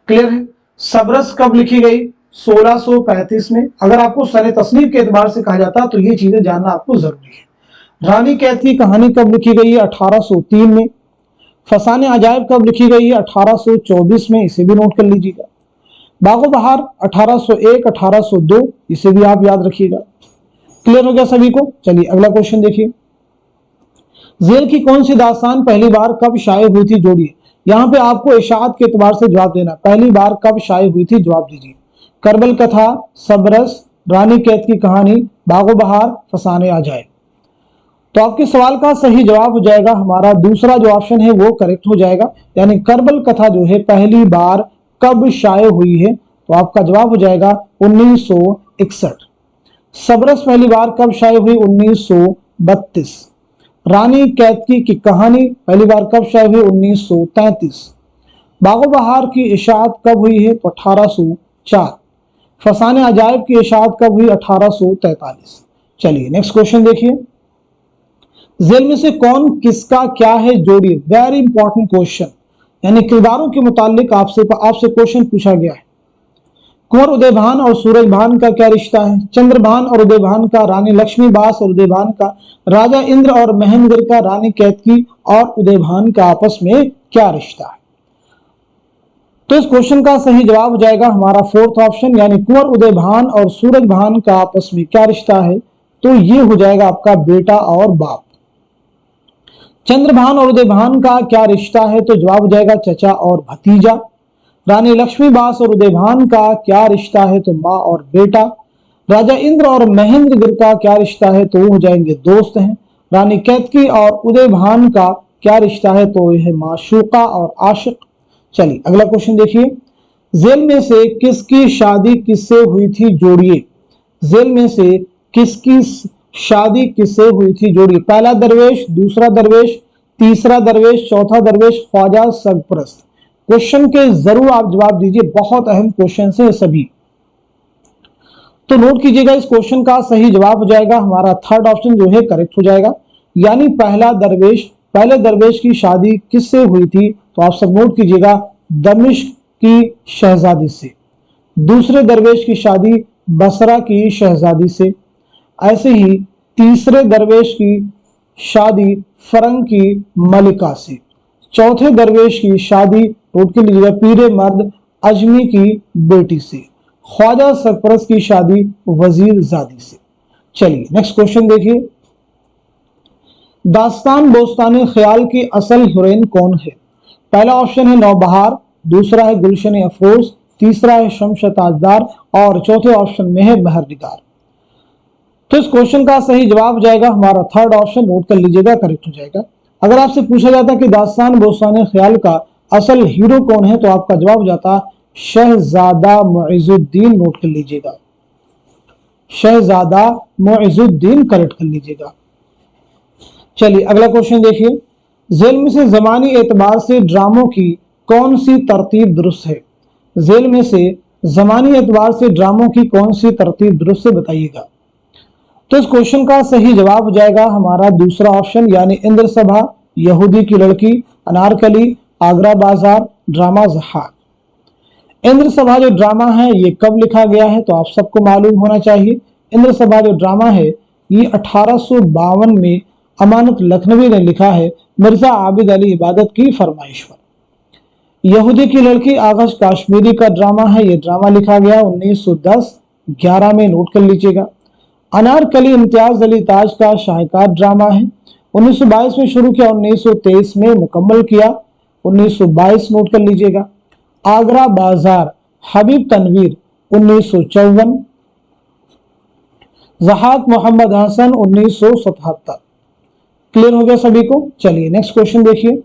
क्लियर है। सबरस कब लिखी गई, 1635 में। अगर आपको सने तस्नीफ के एतबार से कहा जाता तो ये चीजें जानना आपको जरूरी है। रानी कैद की कहानी कब लिखी गई है, 1803 में। फसाने अजायब कब लिखी गई है? 1824 में, इसे भी नोट कर लीजिएगा। बागो बहार 1801, 1802, इसे भी आप याद रखिएगा। क्लियर हो गया सभी को? चलिए अगला क्वेश्चन देखिए। जेल की कौन सी दास्तान पहली बार कब शाये हुई थी? जोड़िए। यहां पे आपको इशाअत के एतबार से जवाब देना, पहली बार कब शाये हुई थी, जवाब दीजिए। करबल कथा, सबरस, रानी कैद की कहानी, बागो बहार, फसाने अजायब। तो आपके सवाल का सही जवाब हो जाएगा हमारा दूसरा जो ऑप्शन है वो करेक्ट हो जाएगा, यानी करबल कथा जो है पहली बार कब शाये हुई है, तो आपका जवाब हो जाएगा 1961। सबरस पहली बार कब शाये हुई? 1932। रानी कैदकी की कहानी पहली बार कब शाये हुई? 1933। बागो बहार की इशाअत कब हुई है? तो 1804। फसाने अजायब की इशाअत कब हुई? 1843। चलिए नेक्स्ट क्वेश्चन देखिए। जेल में से कौन किसका क्या है? जोड़िए। वेरी इंपॉर्टेंट क्वेश्चन, यानी किरदारों के मुतालिक आपसे क्वेश्चन पूछा गया है। कुंवर उदयभान और सूरजभान का क्या रिश्ता है? चंद्रभान और उदयभान का, रानी लक्ष्मीबास और उदयभान का, राजा इंद्र और महेंद्र का, रानी कैदकी और उदयभान का आपस में क्या रिश्ता है? तो इस क्वेश्चन का सही जवाब हो जाएगा हमारा फोर्थ ऑप्शन, यानी कुंवर उदयभान और सूरजभान का आपस में क्या रिश्ता है, तो ये हो जाएगा आपका बेटा और बाप। चंद्रभान और उदयभान का क्या रिश्ता है? तो जवाब हो जाएगा चचा और भतीजा। रानी लक्ष्मीबास और उदयभान का क्या रिश्ता है? तो माँ और बेटा। राजा इंद्र और महेंद्र का क्या रिश्ता है? तो वो हो जाएंगे दोस्त हैं। रानी कैदकी और उदयभान का क्या रिश्ता है? तो यह माशूका और आशिक। चलिए अगला क्वेश्चन देखिए। जेल में से किसकी शादी किससे हुई थी? जोड़िए। जेल में से किसकी शादी किससे हुई थी? जोड़िए। पहला दरवेश, दूसरा दरवेश, तीसरा दरवेश, चौथा दरवेश, ख्वाजा सरपरस्त। क्वेश्चन के जरूर आप जवाब दीजिए, बहुत अहम क्वेश्चन है सभी। तो नोट कीजिएगा, इस क्वेश्चन का सही जवाब हो जाएगा हमारा थर्ड ऑप्शन जो है करेक्ट हो जाएगा, यानी पहला दरवेश, पहले दरवेश की शादी किससे हुई थी? तो आप सब नोट कीजिएगा, दमिश्क की शहजादी से। दूसरे दरवेश की शादी बसरा की शहजादी से। ऐसे ही तीसरे दरवेश की शादी फरंग की मलिका से। चौथे दरवेश की शादी नोट कर लीजिएगा, पीरे मर्द अजमी की बेटी से। ख्वाजा सरपरस्त की शादी वजीर जादी से। चलिए नेक्स्ट क्वेश्चन देखिए। दास्तान बोस्तान ख्याल की असल हीरोइन कौन है? पहला ऑप्शन है नौबहार, दूसरा है गुलशन अफरोज, तीसरा है शम्स ताजदार और चौथे ऑप्शन में है बहरनिगार। तो इस क्वेश्चन का सही जवाब जाएगा हमारा थर्ड ऑप्शन, नोट कर लीजिएगा, करेक्ट हो जाएगा। अगर आपसे पूछा जाता कि दास्तान बोस्तान ख्याल का असल हीरो कौन है, तो आपका जवाब जाता शहजादा मुइजुद्दीन, नोट कर लीजिएगा, शहजादा मुइजुद्दीन करेक्ट कर लीजिएगा। चलिए अगला क्वेश्चन देखिए। जेल में से जमानी एतबार से ड्रामों की कौन सी तरतीब दुरुस्त है? जेल में से जमानी एतबार से ड्रामों की कौन सी तरतीब दुरुस्त है, बताइएगा। तो इस क्वेश्चन का सही जवाब हो जाएगा हमारा दूसरा ऑप्शन, यानी इंद्र सभा, यहूदी की लड़की, अनारकली, आगरा बाजार, ड्रामा ज़हाक। इंद्र सभा जो ड्रामा है ये कब लिखा गया है, तो आप सबको मालूम होना चाहिए। इंद्र सभा जो ड्रामा है ये 1852 में अमानत लखनवी ने लिखा है, मिर्जा आबिद अली इबादत की फरमाइश पर। यहूदी की लड़की आगश काश्मीरी का ड्रामा है, ये ड्रामा लिखा गया 1910-11 में, नोट कर लीजिएगा। अनारकली इम्तियाज अली ताज का शाहकार ड्रामा है, 1922 में शुरू किया, 1923 में मुकम्मल किया, 1922 नोट कर लीजिएगा। आगरा बाजार हबीब तनवीर 1954, ज़हाक मोहम्मद हसन 1977। क्लियर हो गया सभी को? चलिए नेक्स्ट क्वेश्चन देखिए।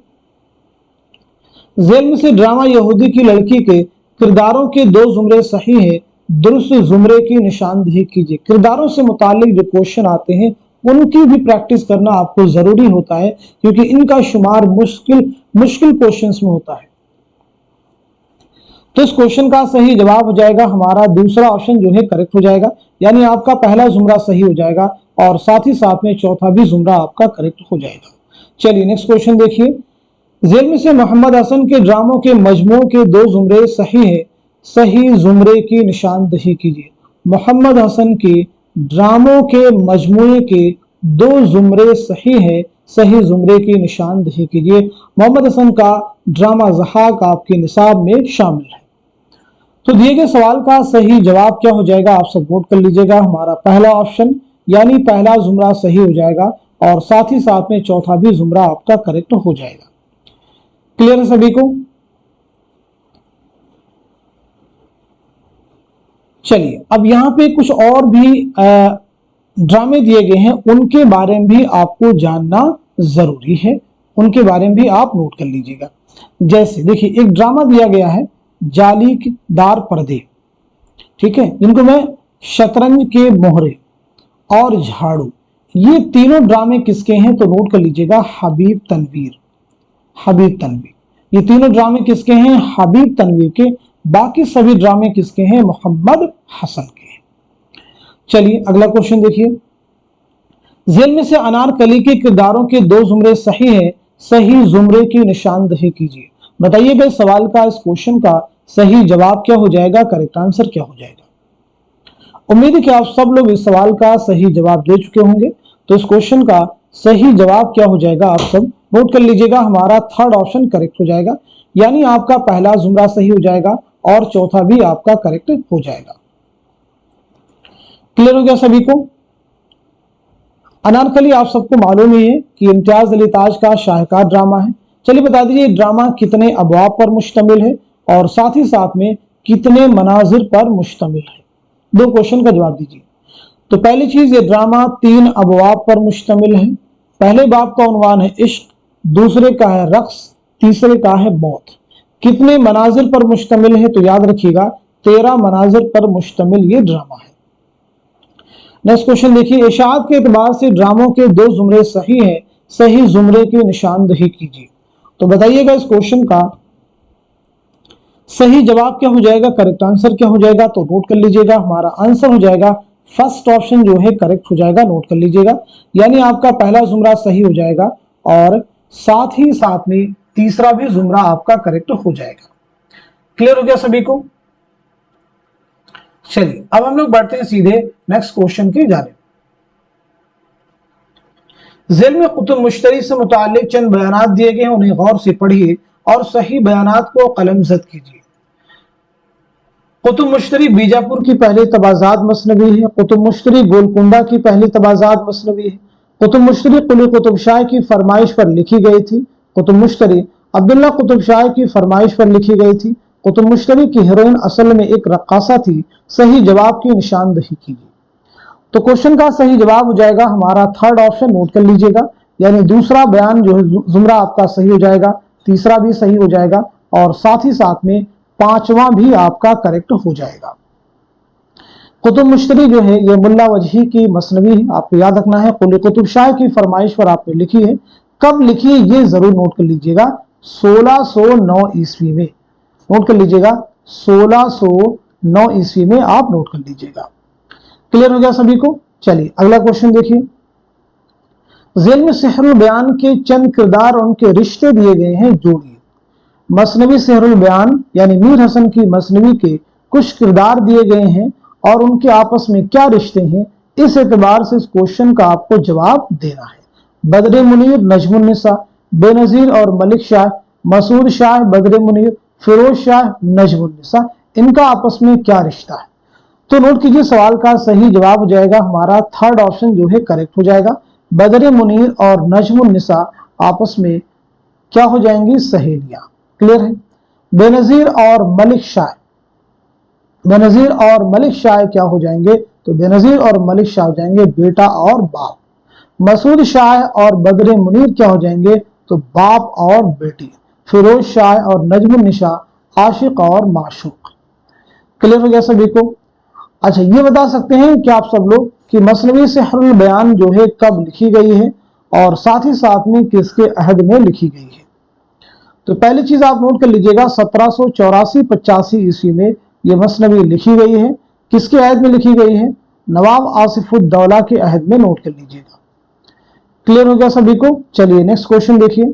जेल में से ड्रामा यहूदी की लड़की के किरदारों के दो जुमरे सही है, दुरुस्त जुमरे की निशानदेही कीजिए। किरदारों से मुतालिक जो क्वेश्चन आते हैं उनकी भी प्रैक्टिस करना आपको जरूरी होता है, क्योंकि इनका शुमार मुश्किल क्वेश्चंस में होता है। तो इस क्वेश्चन का सही जवाब हो जाएगा हमारा दूसरा ऑप्शन जो है करेक्ट हो जाएगा, यानी आपका पहला जुमरा सही हो जाएगा और साथ ही साथ में चौथा भी जुमरा आपका करेक्ट हो जाएगा। चलिए नेक्स्ट क्वेश्चन देखिए। जेल में से मोहम्मद हसन के ड्रामों के मजमू के दो जुमरे सही है, सही जुमरे की निशानदेही कीजिए। मोहम्मद हसन के ड्रामों के मजमूए के दो जुमरे सही है, सही जुमरे की निशानदही कीजिए। मोहम्मद हसन का ड्रामा ज़हाक आपके निसाब में शामिल है। तो दिए गए सवाल का सही जवाब क्या हो जाएगा, आप सब नोट कर लीजिएगा। हमारा पहला ऑप्शन यानी पहला जुमरा सही हो जाएगा और साथ ही साथ में चौथा भी जुमरा आपका करेक्ट हो जाएगा। क्लियर है सभी को? चलिए अब यहां पे कुछ और भी ड्रामे दिए गए हैं, उनके बारे में भी आपको जानना जरूरी है, उनके बारे में भी आप नोट कर लीजिएगा। जैसे देखिए एक ड्रामा दिया गया है जालीदार पर्दे, ठीक है, इनको मैं शतरंज के मोहरे और झाड़ू, ये तीनों ड्रामे किसके हैं तो नोट कर लीजिएगा हबीब तनवीर। हबीब तनवीर, ये तीनों ड्रामे किसके हैं, हबीब तनवीर के। बाकी सभी ड्रामे किसके हैं, मोहम्मद हसन के हैं। चलिए अगला क्वेश्चन देखिए, जेल में से अनारकली के किरदारों के दो जुमरे सही हैं, सही जुमरे की निशानदही कीजिए। बताइएगा इस सवाल का, इस क्वेश्चन का सही जवाब क्या हो जाएगा, करेक्ट आंसर क्या हो जाएगा। उम्मीद है कि आप सब लोग इस सवाल का सही जवाब दे चुके होंगे। तो इस क्वेश्चन का सही जवाब क्या हो जाएगा, आप सब नोट कर लीजिएगा। हमारा थर्ड ऑप्शन करेक्ट हो जाएगा, यानी आपका पहला जुमरा सही हो जाएगा और चौथा भी आपका करेक्ट हो जाएगा। क्लियर हो गया सभी को? अनारकली आप सबको मालूम ही है कि इम्तियाज अली ताज का शाहकार ड्रामा है। चलिए बता दीजिए ड्रामा कितने अबवाब पर मुश्तमिल है और साथ ही साथ में कितने मनाजिर पर मुश्तमिल है। दो क्वेश्चन का जवाब दीजिए। तो पहली चीज, ये ड्रामा 3 अबवाब पर मुश्तमिल है। पहले बाब का उन्वान है इश्क, दूसरे का है रक्स, तीसरे का है मौत। कितने मनाजिर पर मुश्तमिल है तो याद रखिएगा 13 मनाजिर पर मुश्तमिल ये ड्रामा है। नेक्स्ट क्वेश्चन देखिए, इशाअत के एतबार से ड्रामों के दो जुमरे सही हैं, सही जुमरे की निशानदही कीजिए। तो बताइएगा इस क्वेश्चन का सही जवाब क्या हो जाएगा, करेक्ट आंसर क्या हो जाएगा। तो नोट कर लीजिएगा, हमारा आंसर हो जाएगा फर्स्ट ऑप्शन जो है करेक्ट हो जाएगा, नोट कर लीजिएगा। यानी आपका पहला जुमरा सही हो जाएगा और साथ ही साथ में तीसरा भी जुमरा आपका करेक्ट हो जाएगा। क्लियर हो गया सभी को? चलिए अब हम लोग बढ़ते हैं सीधे नेक्स्ट क्वेश्चन की जानिब। जेल में कुतुब मुश्तरी से मुताल्लिक चंद बयानात दिए गए हैं, उन्हें गौर से पढ़िए और सही बयानात को कलमजद कीजिए। कुतुब मुश्तरी बीजापुर की पहली तबाजात मसनवी है। कुतुब मुश्तरी गोलकुंडा की पहली तबाजात मसनवी है। कुतुब मुश्तरी कुली कुतुब शाह की फरमाइश पर लिखी गई थी। कुतुब मुश्तरी अब्दुल्ला कुतुब शाह की फरमाइश पर लिखी गई थी। कुतुब मुश्तरी की हीरोइन असल में एक रक्कासा थी। सही जवाब की निशानदही कीजिए। तो क्वेश्चन का सही जवाब हो जाएगा हमारा थर्ड ऑप्शन, नोट कर लीजिएगा। यानी दूसरा बयान जो है जुमरा आपका सही हो जाएगा, तीसरा भी सही हो जाएगा और साथ ही साथ में पांचवा भी आपका करेक्ट हो जाएगा। कुतुब मुश्तरी जो है ये मुल्ला वजही की मसनवी है, आपको याद रखना है। कुली कुतुब शाह की फरमाइश पर आपने लिखी है। कब लिखी है ये जरूर नोट कर लीजिएगा, 1609 ईस्वी में। नोट कर लीजिएगा 1609 ईस्वी में आप नोट कर लीजिएगा। क्लियर हो गया सभी को? चलिए अगला क्वेश्चन देखिए, जेल में सेहरुल बयान के चंद किरदार और उनके रिश्ते दिए गए हैं, जोड़िए। मसनवी सेहरुल बयान यानी मीर हसन की मसनवी के कुछ किरदार दिए गए हैं और उनके आपस में क्या रिश्ते हैं, इस एतबार से इस क्वेश्चन का आपको जवाब देना है। बदर मुनीर नजमुन्निसा, बेनजीर और मलिक शाह, मसूद शाह बदर मुनीर, फिरोज शाह नजमुन्निसा, इनका आपस में क्या रिश्ता है। तो नोट कीजिए सवाल का सही जवाब हो जाएगा हमारा थर्ड ऑप्शन जो है करेक्ट हो जाएगा। बदर मुनीर और नजमुन्निसा आपस में क्या हो जाएंगी, सहेलियां। क्लियर है? बेनजीर और मलिक शाह, बेनजीर और मलिक शाह क्या हो जाएंगे, तो बेनजीर और मलिक शाह हो जाएंगे बेटा और बाप। मसूद शाह और बदर मुनीर क्या हो जाएंगे, तो बाप और बेटी। फिरोज शाह और नजमुन्निसा आशिक और माशूक। क्लियर हो गया सभी को? अच्छा ये बता सकते हैं कि आप सब लोग कि मसनवी सेहरुल बयान जो है कब लिखी गई है और साथ ही साथ में किसके अहद में लिखी गई है। तो पहली चीज आप नोट कर लीजिएगा 1784-85 ईस्वी में यह मसनवी लिखी गई है। किसके अहद में लिखी गई है, नवाब आसिफुद्दौला के अहद में, नोट कर लीजिएगा। क्लियर हो गया सभी को? चलिए नेक्स्ट क्वेश्चन देखिए,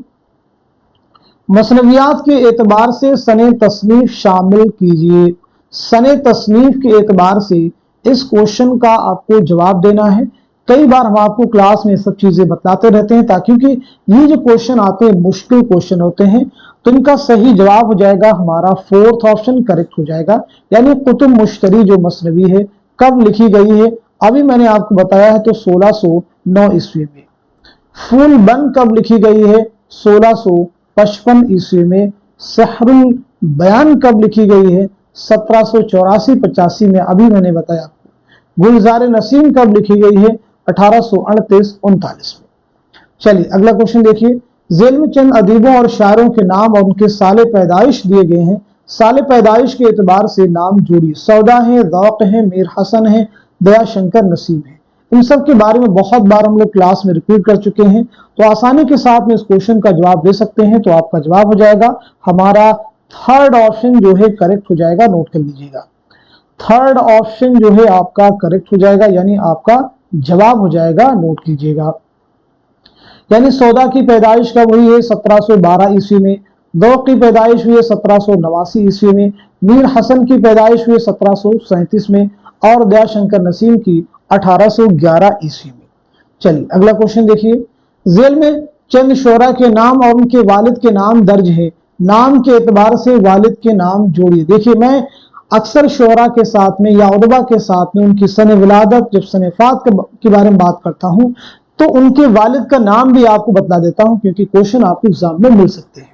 मसनवियात के एतबार से सने तसनीफ शामिल कीजिए। सने तसनीफ के एतबार से इस क्वेश्चन का आपको जवाब देना है कई बार हम आपको क्लास में सब चीजें बताते रहते हैं, ताकि क्योंकि ये जो क्वेश्चन आते हैं मुश्किल क्वेश्चन होते हैं, तो इनका सही जवाब हो जाएगा हमारा फोर्थ ऑप्शन करेक्ट हो जाएगा। यानी कुतुब मुश्तरी जो मसनवी है कब लिखी गई है, अभी मैंने आपको बताया है तो 1609 ईस्वी में। फूल बंद कब लिखी गई है, 1655 ईस्वी में। सहरुल बयान कब लिखी गई है, 1784-85 में, अभी मैंने बताया आपको। गुलजार नसीम कब लिखी गई है, 1838-39 में। चलिए अगला क्वेश्चन देखिए। जेल में चंद अदीबों और शायरों के नाम और उनके साले पैदाइश दिए गए हैं। साले पैदाइश के एतबार से नाम जोड़िए। सौदा है, ज़ौक़ है, मीर हसन है, दया शंकर नसीम है। इन सब के बारे में बहुत बार हम लोग क्लास में रिपीट कर चुके हैं, तो आसानी के साथ में इस क्वेश्चन का जवाब दे सकते हैं। तो आपका जवाब हो जाएगा हमारा थर्ड ऑप्शन जो है करेक्ट हो जाएगा, नोट कर लीजिएगा। थर्ड ऑप्शन जो है आपका करेक्ट हो जाएगा, यानी आपका जवाब हो जाएगा, नोट कीजिएगा। यानी सौदा की पैदाइश कब हुई है, 1712 ईस्वी में। ज़ौक़ की पैदाइश हुई है 1789 ईस्वी में। मीर हसन की पैदाइश हुई 1737 में, और दयाशंकर नसीम की 1811 ईस्वी में। चलिए अगला क्वेश्चन देखिए। जेल में चंद शोरा के नाम और उनके वालिद के नाम दर्ज है। नाम के एतबार से वालिद के नाम जोड़िए। देखिए मैं अक्सर शोरा के साथ में या उदबा के साथ में उनकी सन विलादत, जब सन वफात के बारे में बात करता हूं, तो उनके वालिद का नाम भी आपको बता देता हूं, क्योंकि क्वेश्चन आपको एग्जाम में मिल सकते हैं।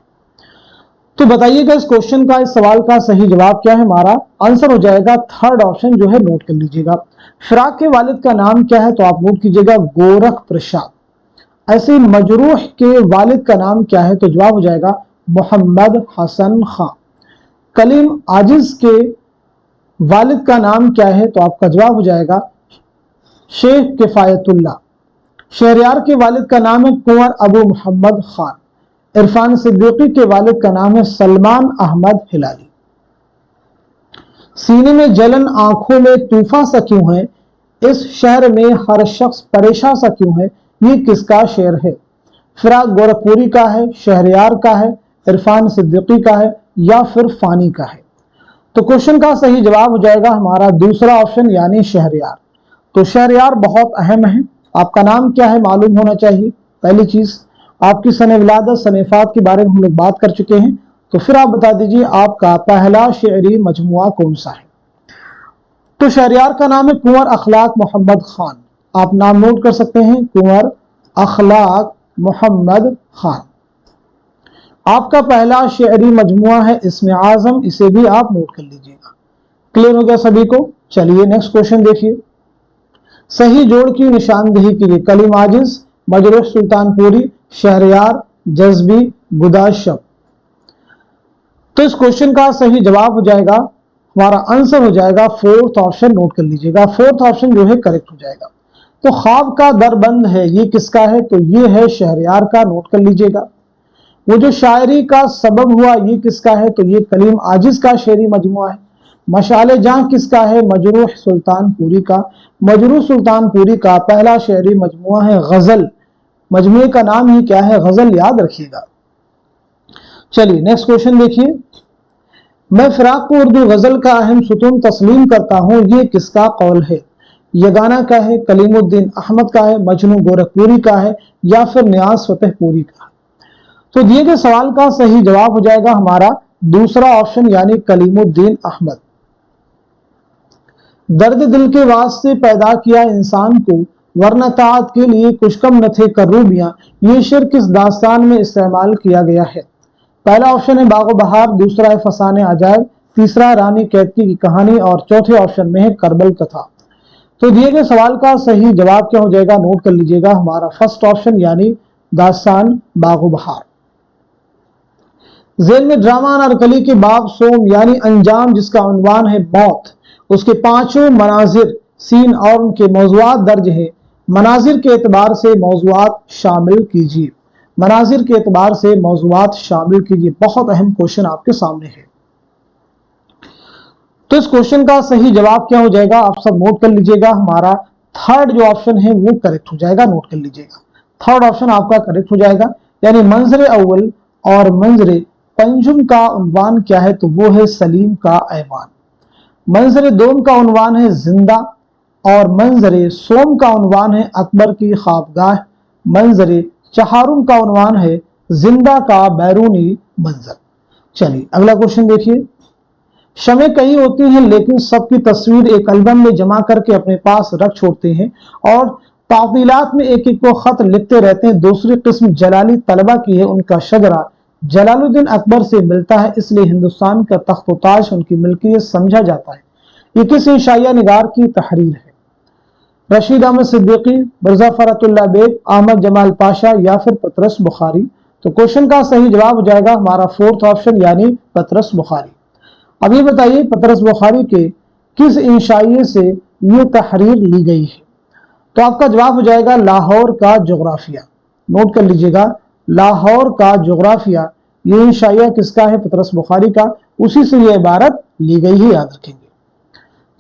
तो बताइएगा इस क्वेश्चन का, इस सवाल का सही जवाब क्या है। हमारा आंसर हो जाएगा थर्ड ऑप्शन जो है, नोट कर लीजिएगा। फिराक के वालिद का नाम क्या है, तो आप नोट कीजिएगा गोरख प्रसाद। ऐसे मजरूह के वालिद का नाम क्या है, तो जवाब हो जाएगा मोहम्मद हसन खां। कलीम आजिज के वालिद का नाम क्या है, तो आपका जवाब हो जाएगा शेख किफायतुल्लाह। शहरयार के वालिद का नाम है कुंवर अबू मोहम्मद खान। इरफान सिद्दीकी के वालिद का नाम है सलमान अहमद हिलाली। सीने में जलन आंखों में तूफान सा क्यों है, इस शहर में हर शख्स परेशान सा क्यों है, ये किसका शेर है। फिराक गोरखपुरी का है, शहरयार का है, इरफान सिद्दीकी का है, या फिर फानी का है। तो क्वेश्चन का सही जवाब हो जाएगा हमारा दूसरा ऑप्शन, यानी शहरयार। तो शहरयार बहुत अहम है। आपका नाम क्या है मालूम होना चाहिए, पहली चीज। आपकी सन विलादत, सन वफात के बारे में हम लोग बात कर चुके हैं। तो फिर आप बता दीजिए आपका पहला शेरी मजमुआ कौन सा है। तो शहरयार का नाम है कुंवर अखलाक मोहम्मद खान। आप नाम नोट कर सकते हैं, कुंवर अखलाक मोहम्मद खान। आपका पहला शेरी मजमुआ है इस्म आजम, इसे भी आप नोट कर लीजिएगा। क्लियर हो गया सभी को। चलिए नेक्स्ट क्वेश्चन देखिए। सही जोड़ की निशानदेही कीजिए। कलीम आजिज, मजरूह सुल्तानपुरी, शहरयार, जज्बी, गुदाशब। तो इस क्वेश्चन का सही जवाब हो जाएगा, हमारा आंसर हो जाएगा फोर्थ ऑप्शन, नोट कर लीजिएगा। फोर्थ ऑप्शन जो है करेक्ट हो जाएगा। तो ख्वाब का दर बंद है, ये किसका है, तो ये है शहरयार का, नोट कर लीजिएगा। वो जो शायरी का सबब हुआ, ये किसका है, तो ये कलीम आजिज का शेरी मजमुआ है। मशाले जहां किसका है, मजरूह सुल्तानपुरी का। मजरूह सुल्तानपुरी का पहला शेरी मजमुआ है गजल। मजमुए का नाम ही क्या है, गजल, याद रखिएगा। चलिए नेक्स्ट क्वेश्चन देखिए। मैं फिराक को उर्दू गजल का अहम सुतून तस्लीम करता हूं, ये किसका कौल है। यगाना का है, कलीमुद्दीन अहमद का है, मजनू गोरखपुरी का है, या फिर नियाज फतेहपुरी का। तो दिए गए सवाल का सही जवाब हो जाएगा हमारा दूसरा ऑप्शन, यानी कलीमुद्दीन अहमद। दर्द दिल के वास्ते पैदा किया इंसान को, वरना ताअत के लिए कुछ कम न थे करूबियां, ये शेर किस दास्तान में इस्तेमाल किया गया है। पहला ऑप्शन है बागो बहार, दूसरा है फसाने अजायब, तीसरा रानी कैदकी की कहानी, और चौथे ऑप्शन में है करबल कथा। तो दिए गए सवाल का सही जवाब क्या हो जाएगा, नोट कर लीजिएगा, हमारा फर्स्ट ऑप्शन, यानी दास्तान बागो बहार। जेल में ड्रामा अनारकली के बाब सोम, यानी अंजाम, जिसका उन्वान है मौत, उसके पांचों मनाजिर, सीन और उनके मौजुआत दर्ज है। मनाजिर के एतबार से मौजुआत शामिल कीजिए। मनाजिर के एतबार से मौजुआत शामिल कीजिए। बहुत अहम क्वेश्चन आपके सामने है। तो इस क्वेश्चन का सही जवाब क्या हो जाएगा, आप सब नोट कर लीजिएगा। हमारा थर्ड जो ऑप्शन है वो करेक्ट हो जाएगा, नोट कर लीजिएगा। थर्ड ऑप्शन आपका करेक्ट हो जाएगा। यानी मंजर अव्वल और मंजर पंजुम का उन्वान क्या है, तो वो है सलीम का ऐवान। मंजर दोम का उन्वान है जिंदा। और मंजर सोम का उन्वान है अकबर की ख्वाबगाह, मंजर चहारुम का उन्वान है जिंदा का बैरूनी मंजर। चलिए अगला क्वेश्चन देखिए। शमे कई होती हैं लेकिन सबकी तस्वीर एक एल्बम में जमा करके अपने पास रख छोड़ते हैं और तातीलात में एक एक को खत लिखते रहते हैं। दूसरी किस्म जलाली तलबा की है, उनका शजरा जलालुद्दीन अकबर से मिलता है, इसलिए हिंदुस्तान का तख्त ताज उनकी मिल्कियत समझा जाता है। ये किस इंशाइया निगार की तहरीर है? रशीद अहमद सिद्दीकी, मिर्जा फरतुल्लाह बेग, अहमद जमाल पाशा या फिर पतरस बुखारी? तो क्वेश्चन का सही जवाब हो जाएगा हमारा फोर्थ ऑप्शन यानी पतरस बुखारी। अब ये बताइए पतरस बुखारी के किस इंशाइये से ये तहरीर ली गई है? तो आपका जवाब हो जाएगा लाहौर का जोग्राफिया। नोट कर लीजिएगा, लाहौर का जोग्राफिया ये इंशाइया किसका है? पतरस बुखारी का। उसी से ये इबारत ली गई है, याद रखेंगे।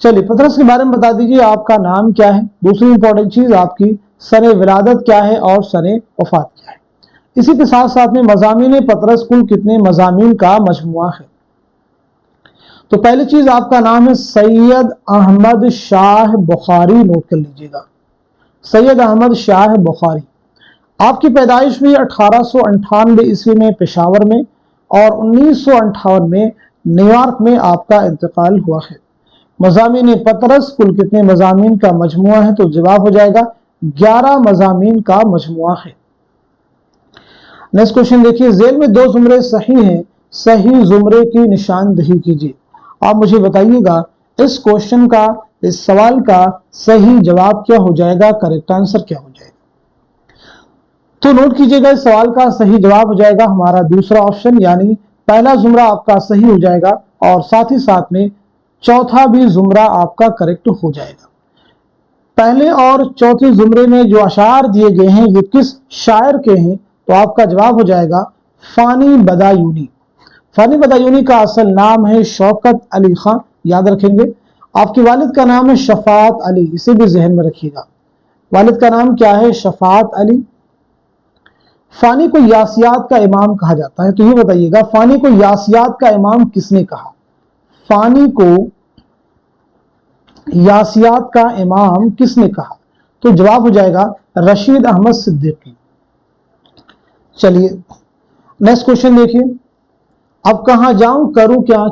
चलिए पतरस के बारे में बता दीजिए, आपका नाम क्या है? दूसरी इंपॉर्टेंट चीज आपकी सने विलादत क्या है और सने वफात क्या है? इसी के साथ साथ में मज़ामीन पतरस कुल कितने मज़ामीन का मजमुआ है? तो पहली चीज आपका नाम है सैयद अहमद शाह बुखारी। नोट कर लीजिएगा, सैयद अहमद शाह बुखारी। आपकी पैदाइश हुई 1898 ईस्वी में पेशावर में और 1958 में न्यूयॉर्क में आपका इंतकाल हुआ है। मज़ामीन पतरस कुल कितने मज़ामीन का मजमुआ है? तो जवाब हो जाएगा 11 मज़ामीन का मजमुआ है। नेक्स्ट क्वेश्चन देखिए, जेल में दो जुमरे सही हैं, सही जुमरे की निशानदही कीजिए। आप मुझे बताइएगा इस क्वेश्चन का, इस सवाल का सही जवाब क्या हो जाएगा, करेक्ट आंसर क्या हो जाएगा? तो नोट कीजिएगा, इस सवाल का सही जवाब हो जाएगा हमारा दूसरा ऑप्शन यानी पहला जुमरा आपका सही हो जाएगा और साथ ही साथ में चौथा भी जुमरा आपका करेक्ट हो जाएगा। पहले और चौथे जुमरे में जो अशार दिए गए हैं ये किस शायर के हैं? तो आपका जवाब हो जाएगा फानी बदायूनी। फानी बदायूनी का असल नाम है शौकत अली खान, याद रखेंगे। आपके वालिद का नाम है शफात अली, इसे भी जहन में रखिएगा। वालिद का नाम क्या है? शफात अली। फानी को यासियात का इमाम कहा जाता है, तो ये बताइएगा फानी को यासियात का इमाम किसने कहा? फानी को यासियात का इमाम किसने कहा? तो जवाब हो जाएगा रशीद अहमद सिद्दीकी। चलिए नेक्स्ट क्वेश्चन देखिए, अब कहां जाऊं करूं क्या,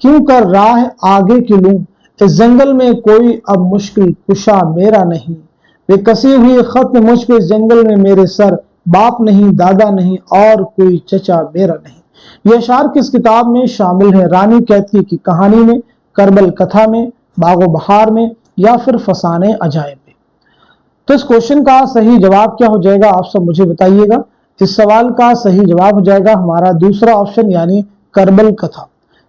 क्यों कर राह आगे की लूं, इस जंगल में कोई अब मुश्किल कुशा मेरा नहीं, वे कसी हुई खत मुझ पे इस जंगल में मेरे सर, बाप नहीं दादा नहीं और कोई चचा मेरा नहीं। ये अशार किस किताब में शामिल है? रानी कैथी की कहानी में, करबल कथा में, बागो बहार में या फिर फसाने अजायब में? तो इस क्वेश्चन का सही जवाब क्या हो जाएगा आप सब मुझे बताइएगा। इस सवाल का सही जवाब हो जाएगा हमारा दूसरा ऑप्शन यानी करबल कथा।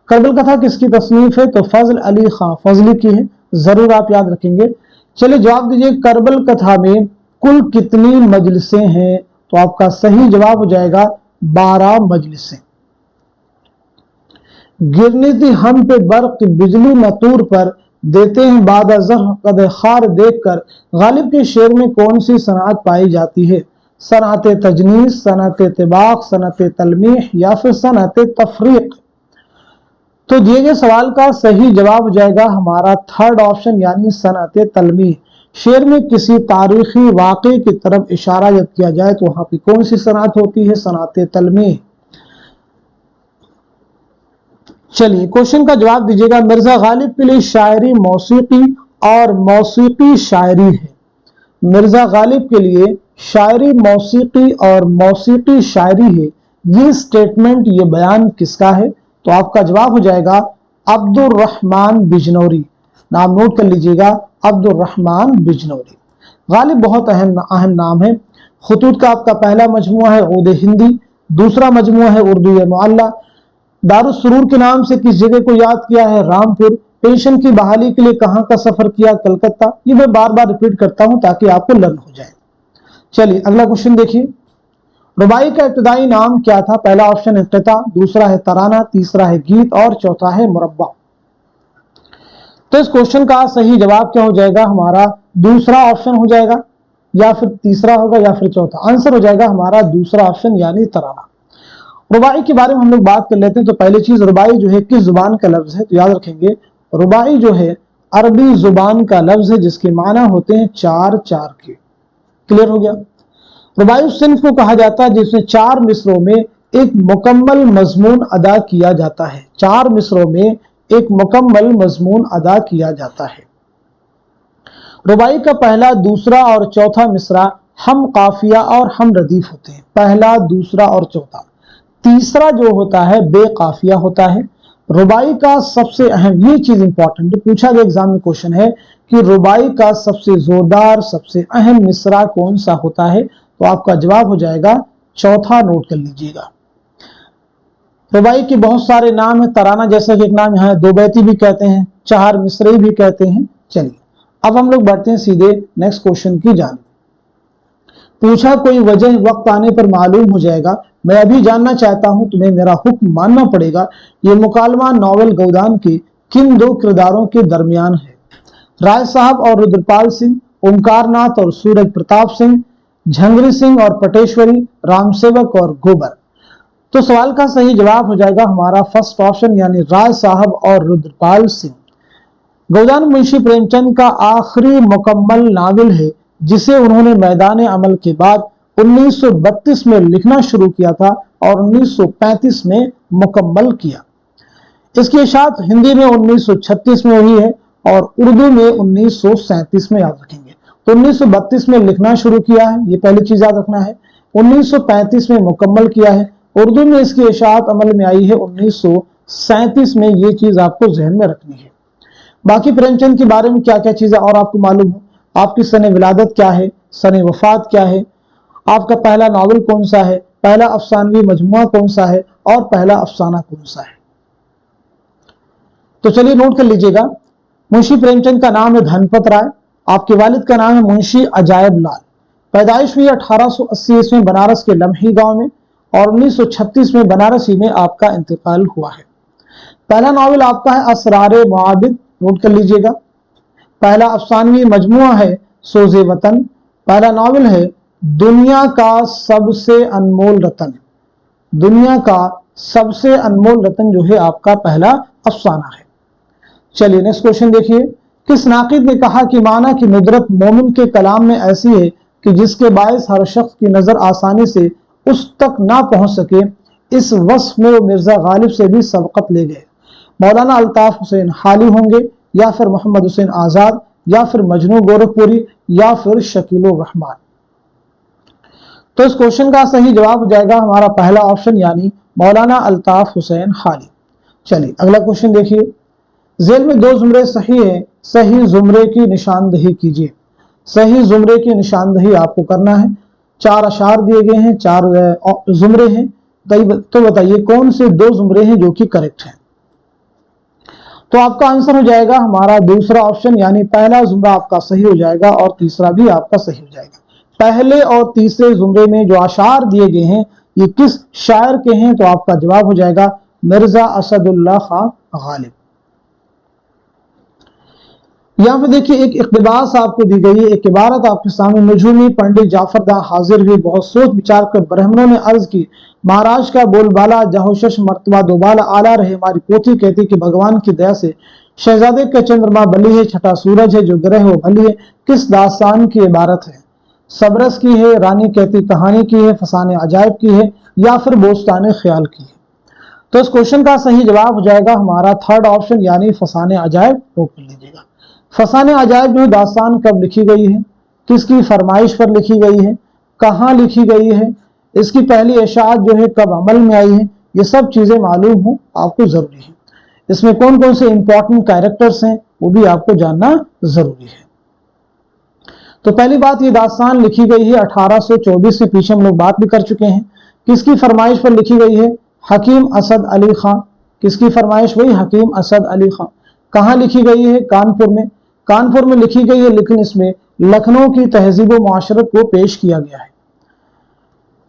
करबल कथा किसकी तसनीफ है? तो फजल अली खां फजली की है, जरूर आप याद रखेंगे। चलिए जवाब दीजिए, करबल कथा में कुल कितनी मजलिसें हैं? तो आपका सही जवाब हो जाएगा 12 मजलिसें। गिरनी थी हम पे बर्क बिजली मतूर पर, देते हैं बाद कद खार देखकर, गालिब के शेर में कौन सी सनात पाई जाती है? सनात तजनीस, सनात तिबाक, सनात तलमीह या फिर सनात तफरीक? तो दिए गए सवाल का सही जवाब हो जाएगा हमारा थर्ड ऑप्शन यानी सनात तलमीह। शेर में किसी तारीखी वाक़े की तरफ इशारा जब किया जाए तो वहां पर कौन सी सनात होती है? सनात तलमीह। चलिए क्वेश्चन का जवाब दीजिएगा, मिर्जा गालिब के लिए शायरी मौसीकी और मौसीकी शायरी है। मिर्जा गालिब के लिए शायरी मौसीकी और मौसीकी शायरी है, ये स्टेटमेंट, ये बयान किसका है? तो आपका जवाब हो जाएगा अब्दुर्रहमान बिजनौरी। नाम नोट कर लीजिएगा, अब्दुर्रहमान बिजनौरी। गालिब बहुत अहम नाम है। खुतूत का आपका पहला मजमुआ है उद हिंदी, दूसरा मजमुआ है उर्दू मुअल्ला। दारुस सुरूर के नाम से किस जगह को याद किया है? रामपुर। पेंशन की बहाली के लिए कहां का सफर किया? कलकत्ता। ये मैं बार बार रिपीट करता हूं ताकि आपको लर्न हो जाए। चलिए अगला क्वेश्चन देखिए, रुबाई का इब्तदाई नाम क्या था? पहला ऑप्शन है इफ्तिता, दूसरा है तराना, तीसरा है गीत और चौथा है मुरब्बा। तो इस क्वेश्चन का सही जवाब क्या हो जाएगा? हमारा दूसरा ऑप्शन हो जाएगा या फिर तीसरा होगा या फिर चौथा? आंसर हो जाएगा हमारा दूसरा ऑप्शन यानी तराना। रुबाई के बारे में हम लोग बात कर लेते हैं। तो पहली चीज रुबाई जो है किस जुबान का लफ्ज है? तो याद रखेंगे रुबाई जो है अरबी जुबान का लफ्ज है जिसके माना होते हैं चार चार के। क्लियर हो गया। रुबाई उस सिन्फ को कहा जाता है जिसमें 4 मिसरों में एक मुकम्मल मजमून अदा किया जाता है। 4 मिसरों में एक मुकम्मल मजमून अदा किया जाता है। रुबाई का पहला, दूसरा और चौथा मिसरा हम काफिया और हम रदीफ होते हैं। पहला, दूसरा और चौथा। तीसरा जो होता है बेकाफिया होता है। रुबाई का सबसे अहम, ये चीज इंपॉर्टेंट पूछा गया एग्जाम में क्वेश्चन है कि रुबाई का सबसे जोरदार, सबसे अहम मिसरा कौन सा होता है, तो आपका जवाब हो जाएगा चौथा। नोट कर लीजिएगा। रुबाई के बहुत सारे नाम है। तराना जैसा कि एक नाम यहाँ, दो बैती भी कहते हैं, चार मिसरे भी कहते हैं। चलिए अब हम लोग बढ़ते हैं सीधे नेक्स्ट क्वेश्चन की जानिब। पूछा कोई वजह वक्त आने पर मालूम हो जाएगा। मैं अभी जानना चाहता हूं, तुम्हें मेरा हुक्म मानना पड़ेगा। ये मुकालमा नॉवेल गौदान के किन 2 किरदारों के दरमियान है? राय साहब और रुद्रपाल सिंह, ओंकारनाथ और सूरज प्रताप सिंह, झंगरी सिंह और पटेश्वरी, रामसेवक और गोबर। तो सवाल का सही जवाब हो जाएगा हमारा फर्स्ट ऑप्शन, यानी राय साहब और रुद्रपाल सिंह। गौदान मुंशी प्रेमचंद का आखिरी मुकम्मल नावल है जिसे उन्होंने मैदान अमल के बाद 1932 में लिखना शुरू किया था और 1935 में मुकम्मल किया। इसकी इशाअत हिंदी में 1936 में हुई है और उर्दू में 1937 में, याद रखेंगे। तो 1932 में लिखना शुरू किया है, ये पहली चीज याद रखना है। 1935 में मुकम्मल किया है। उर्दू में इसकी इशाअत अमल में आई है 1937 में, ये चीज आपको जहन में रखनी है। बाकी प्रेमचंद के बारे में क्या क्या चीजें और आपको मालूम हो, आपकी सने विलादत क्या है, सने वफात क्या है, आपका पहला नावल कौन सा है, पहला अफसानवी मजमुआ कौन सा है और पहला अफसाना कौन सा है। तो चलिए नोट कर लीजिएगा। मुंशी प्रेमचंद का नाम है धनपत राय। आपके वालिद का नाम है मुंशी अजायब लाल। पैदाइश हुई 1880 ईस्वी में बनारस के लम्ही गांव में और 1936 में बनारसी में आपका इंतकाल हुआ है। पहला नावल आपका है असरारे मुआबिद, नोट कर लीजिएगा। पहला अफसानवी मजमुआ है सोज़े वतन। पहला नावल है दुनिया का सबसे अनमोल रतन। दुनिया का सबसे अनमोल रतन जो है आपका पहला अफसाना है। चलिए नेक्स्ट क्वेश्चन देखिए। किस नाकिद ने कहा कि माना की नुदरत मोमिन के कलाम में ऐसी है कि जिसके बायस हर शख्स की नजर आसानी से उस तक ना पहुंच सके, इस वस्फ में वो मिर्जा गालिब से भी सबकत ले गए। मौलाना अल्ताफ हुसैन हाली होंगे, या फिर मोहम्मद हुसैन आजाद, या फिर मजनू गोरखपुरी, या फिर शकीलो रहमान। तो इस क्वेश्चन का सही जवाब हो जाएगा हमारा पहला ऑप्शन, यानी मौलाना अल्ताफ हुसैन हाली। चलिए अगला क्वेश्चन देखिए। जेल में 2 जुमरे सही है, सही जुमरे की निशानदही कीजिए। सही जुमरे की निशानदही आपको करना है। 4 अशार दिए गए हैं, 4 जुमरे हैं। तो बताइए कौन से 2 जुमरे हैं जो कि करेक्ट हैं। तो आपका आंसर हो जाएगा हमारा दूसरा ऑप्शन, यानी पहला जुमरा आपका सही हो जाएगा और तीसरा भी आपका सही हो जाएगा। पहले और तीसरे जुमरे में जो अशार दिए गए हैं ये किस शायर के हैं, तो आपका जवाब हो जाएगा मिर्जा असदुल्लाह खां गालिब। यहाँ पे देखिए एक इक़्तिबास आपको दी गई है, एक इबारत आपके सामने। नजूमी पंडित जाफर दा हाजिर हुई, बहुत सोच विचार कर ब्राह्मणों ने अर्ज की, महाराज का बोलबाला जहोशश मर्तबा दोबाला आला रहे। हमारी पोथी कहती कि भगवान की दया से शहजादे का चंद्रमा बली है, छठा सूरज है, जो ग्रह वो बली है। किस दास्तान की इबारत है? सबरस की है, रानी कहती कहानी की है, फसाने अजायब की है, या फिर बोस्ताने ख्याल की है। तो इस क्वेश्चन का सही जवाब हो जाएगा हमारा थर्ड ऑप्शन, यानी फसाने अजायब। नोट कर लीजिएगा। फसाने अजायब जो दास्तान कब लिखी गई है, किसकी फरमाइश पर लिखी गई है, कहाँ लिखी गई है, इसकी पहली इशाअत जो है कब अमल में आई है, ये सब चीजें मालूम हो आपको जरूरी है। इसमें कौन कौन से इंपॉर्टेंट कैरेक्टर्स हैं वो भी आपको जानना जरूरी है। तो पहली बात, ये दास्तान लिखी गई है 1824 से, पीछे हम लोग बात भी कर चुके हैं। किसकी फरमाइश पर लिखी गई है? हकीम असद अली खां। किसकी फरमाइश? वही हकीम असद अली खां। कहाँ लिखी गई है? कानपुर में। कानपुर में लिखी गई है, लेकिन इसमें लखनऊ की तहजीब व मुआशरत को पेश किया गया है।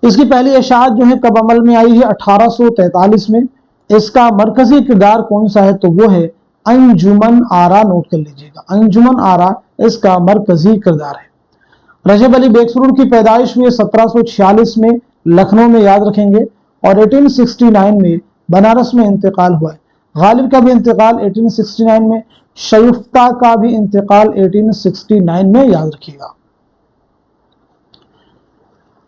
इसकी पहली इशाअत जो है कब अमल में आई है? 1843 में। इसका मरकजी किरदार कौन सा है? तो वो है अंजुमन आरा। नोट कर लीजिएगा, अंजुमन आरा इसका मरकजी किरदार है। रजब अली बेगसुरूर की पैदाइश हुई 1746 में लखनऊ में, याद रखेंगे, और 1869 में बनारस में इंतकाल हुआ है। गालिब का भी इंतकाल 1869 में। शयुफ्ता का भी इंतकाल 1869 में, याद रखिएगा।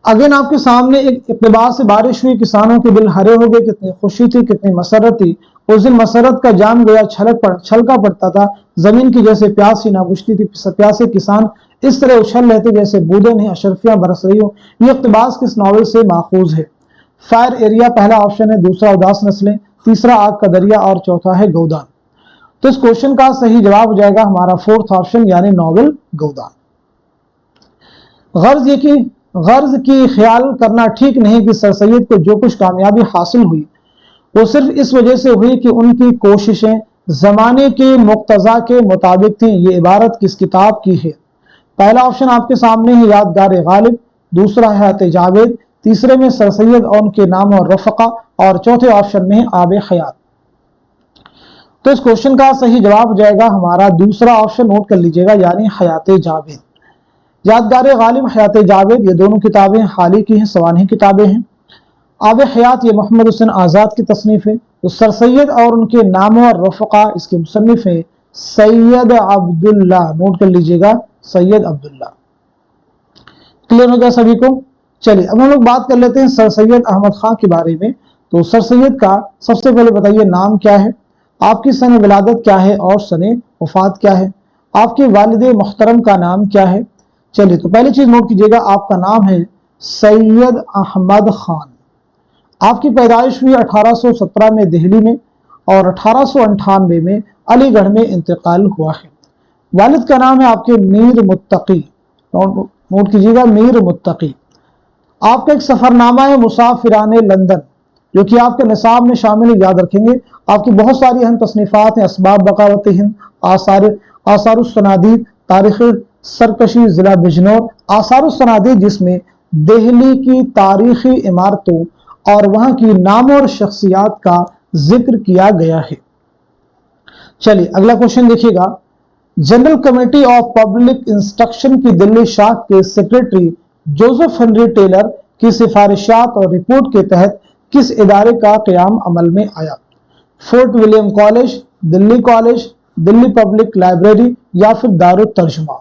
अगेन आपके सामने एक इक़्तिबास से बारिश हुई, किसानों के दिल हरे हो गए, कितनी खुशी थी, कितनी मसरत थी। उस दिन मसरत का जाम गया, छलका पड़ता था, जमीन की जैसे प्यास ही ना बुझती थी, प्यासे किसान इस तरह उछल रहे थे जैसे बूंदें नहीं अशरफियां बरस रही हो। ये इक़्तिबास किस नावल से माखूज है? फायर एरिया पहला ऑप्शन है, दूसरा उदास नस्लें, तीसरा आग का दरिया और चौथा है गौदान। तो इस क्वेश्चन का सही जवाब हो जाएगा हमारा फोर्थ ऑप्शन यानी नॉवल गौदान। गर्ज की ख्याल करना ठीक नहीं कि सर सैयद को जो कुछ कामयाबी हासिल हुई वो सिर्फ इस वजह से हुई कि उनकी कोशिशें जमाने के मुक्तजा के मुताबिक थी। ये इबारत किस किताब की है? पहला ऑप्शन आपके सामने है, यादगार गालिब, दूसरा है हयात जावेद, तीसरे में सर सैयद और उनके नाम और रफ़क़ा, और चौथे ऑप्शन में आब हयात। तो इस क्वेश्चन का सही जवाब हो जाएगा हमारा दूसरा ऑप्शन, नोट कर लीजिएगा, यानी हयात जावेद। यादगार गालिब, हयात जावेद, ये दोनों किताबें हाल ही की हैं, सवानही किताबें हैं। आब हयात ये मोहम्मद हुसैन आज़ाद की तसनीफ है। तो सर सैयद और उनके नाम और रफ़क़ा इसके मुसन्निफ है सैयद अब्दुल्ला, नोट कर लीजिएगा, सैयद अब्दुल्ला। क्लियर हो गया सभी को? चलिए अब हम लोग बात कर लेते हैं सर सैयद अहमद खां के बारे में। तो सर सैयद का सबसे पहले बताइए नाम क्या है, आपकी सन विलादत क्या है और सन वफात क्या है, आपके वालिद मुहतरम का नाम क्या है। चलिए तो पहली चीज नोट कीजिएगा, आपका नाम है सैयद अहमद खान। आपकी पैदाइश हुई 1817 में दिल्ली में और 1898 में अलीगढ़ में इंतकाल हुआ है। वालिद का नाम है आपके मीर मुत्तकी, नोट कीजिएगा, मीर मुत्तकी। आपका एक सफरनामा है मुसाफिराने लंदन, जो कि आपके निसाब में शामिल, याद रखेंगे। आपकी बहुत सारी अहम तसनीफात हैं, असबाब बगावत हिंद, आसारुस्सनादीद, तारीख सरकशी जिला बिजनौर, आसारुस्सनादीद जिसमें दिल्ली की तारीखी इमारतों और वहां की नाम और शख्सियात का जिक्र किया गया है। चलिए अगला क्वेश्चन देखिएगा, general committee of public instruction की दिल्ली शाख के सेक्रेटरी जोसेफ हेनरी टेलर की सिफारिशात और रिपोर्ट के तहत किस इदारे का क़याम अमल में आया? Fort William college, Delhi public library या फिर दारुल तर्जुमा।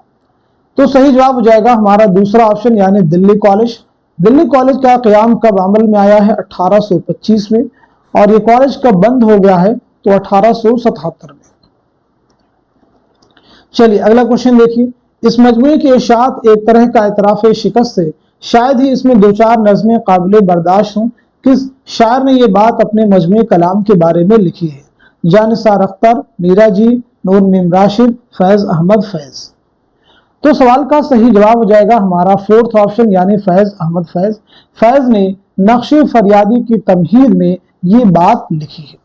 तो सही जवाब हो जाएगा हमारा दूसरा ऑप्शन यानी दिल्ली कॉलेज। दिल्ली कॉलेज का क़याम कब अमल में आया है? 1825 में, और ये कॉलेज कब बंद हो गया है? तो 1877 में। चलिए अगला क्वेश्चन देखिए, इस मजमूए की इशाअत एक तरह का इतराफ़ शिकस्त से, शायद ही इसमें दो चार नज़में काबिल बर्दाश्त हों। किस शायर ने यह बात अपने मजमूए कलाम के बारे में लिखी है? जानिसार अख्तर, मीरा जी, नूर मीम राशिद, फैज़ अहमद फैज़। तो सवाल का सही जवाब हो जाएगा हमारा फोर्थ ऑप्शन यानी फैज़ अहमद फैज़। फैज़ ने नक्श फरियादी की तमहीद में ये बात लिखी है।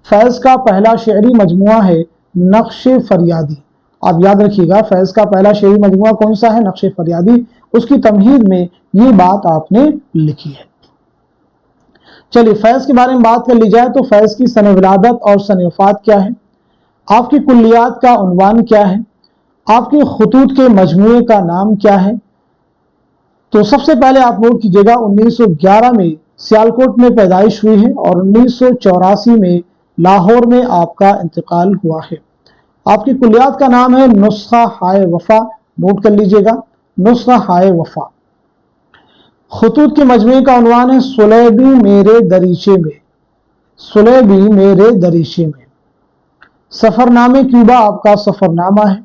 फैज़ का पहला शेरी मजमुआ है नक्श फरियादी, आप याद रखिएगा, फैज़ का पहला शेरी मजमुआ कौन सा है? नक्श फरियादी। उसकी तमहीद में ये बात आपने लिखी है। चलिए फैज़ के बारे में बात कर ली जाए तो फैज़ की सन विलादत और सन वफात क्या है, आपकी कुल्लियात का उन्वान क्या है, आपके खुतूत के मजमूए का नाम क्या है। तो सबसे पहले आप नोट कीजिएगा, 1911 में सियालकोट में पैदाइश हुई है और 1984 में लाहौर में आपका इंतकाल हुआ है। आपकी कुल्लियात का नाम है नुस्खा हाय वफा, नोट कर लीजिएगा, नुस्खा हाय वफा। खुतूत के मजमूए का उन्वान है सुलेबी मेरे दरीचे में, सुलेबी मेरे दरीचे में। सफरनामे क्यूबा आपका सफरनामा है।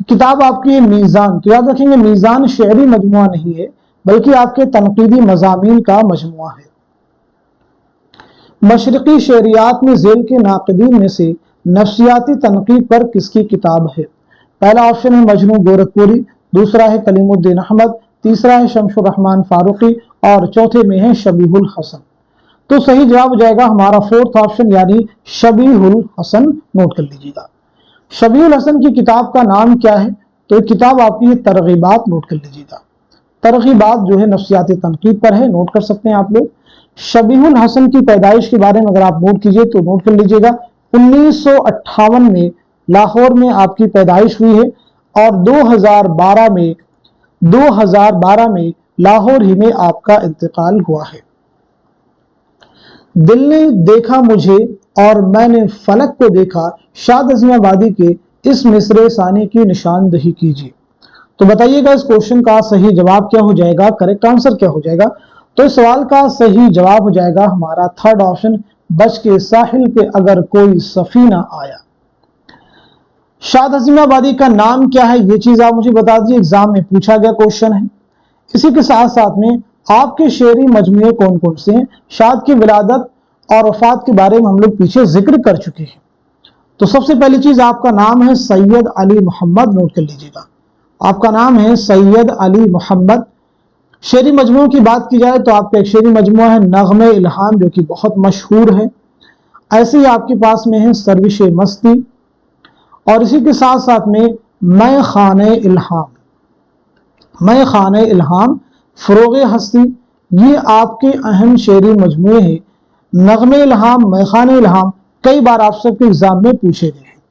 किताब आपकी मीज़ान, तो याद रखेंगे मीज़ान शेरी मजमुआ नहीं है बल्कि आपके तनकीदी मज़ामीन का मजमुआ है। मशरक़ी शेरियात में ज़ेल के नाक़दीन में से नफ्सियाती तनकीद पर किसकी किताब है? पहला ऑप्शन है मजनू गोरखपुरी, दूसरा है कलीमुद्दीन अहमद, तीसरा है शमशुर रहमान फारूकी और चौथे में है शबीहुल हसन। तो सही जवाब हो जाएगा हमारा फोर्थ ऑप्शन यानी शबीहुल हसन, नोट कर लीजिएगा। शबीहुल हसन की किताब का नाम क्या है? तो किताब आपकी तरगीबात, नोट कर लीजिएगा। तरगीबात जो है नफ्सियाती तनकीद पर है, नोट कर सकते हैं आप लोग। शबीहुल हसन की पैदाइश के बारे में अगर आप नोट कीजिए तो नोट कर लीजिएगा, 1958 में लाहौर में आपकी पैदाइश हुई है और 2012 में लाहौर ही में आपका इंतकाल हुआ है। दिल ने देखा मुझे और मैंने फलक को देखा, शाद अज़ीम आबादी के इस मिसरे सानी की निशानदही कीजिए। तो बताइए इस क्वेश्चन का सही जवाब क्या हो जाएगा, करेक्ट आंसर क्या हो जाएगा। तो इस सवाल का सही जवाब हो जाएगा हमारा थर्ड ऑप्शन, बच के साहिल पे अगर कोई सफीना आया। शाद हसीम आबादी का नाम क्या है, ये चीज आप मुझे बता दीजिए, एग्जाम में पूछा गया क्वेश्चन है। इसी के साथ साथ में आपके शेरी मजमूए कौन कौन से हैं। शाद की विलादत और वफात के बारे में हम लोग पीछे जिक्र कर चुके हैं। तो सबसे पहली चीज आपका नाम है सैयद अली मोहम्मद, नोट कर लीजिएगा, आपका नाम है सैयद अली मोहम्मद। शेरी मजमूओं की बात की जाए तो आपका एक शेरी मजमूआ है नग़्मे इल्हाम, जो कि बहुत मशहूर है। ऐसे ही आपके पास में है सर्विश मस्ती, और इसी के साथ साथ में मैं खाने इल्हाम, मैं खाने इल्हाम, फरोग़ हस्ती, ये आपके अहम शेरी मजमूए हैं। नग़्मे इल्हाम, मैं खाने इल्हाम कई बार आप सबके एग्जाम में पूछे गए हैं।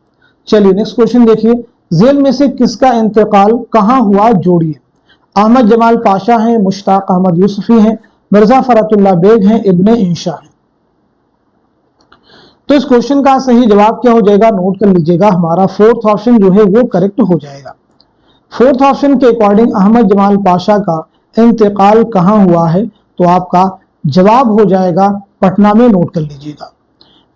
चलिए नेक्स्ट क्वेश्चन देखिए, जेल में से किसका इंतकाल कहाँ हुआ, जोड़िए। अहमद जमाल पाशा हैं, मुश्ताक अहमद यूसुफी हैं, मिर्जा फरतुल्लाह बेग हैं, इब्ने इंशा हैं। तो इस क्वेश्चन का सही जवाब क्या हो जाएगा, नोट कर लीजिएगा, हमारा फोर्थ ऑप्शन जो है वो करेक्ट हो जाएगा। फोर्थ ऑप्शन के अकॉर्डिंग अहमद जमाल पाशा का इंतकाल कहाँ हुआ है, तो आपका जवाब हो जाएगा पटना में, नोट कर लीजिएगा।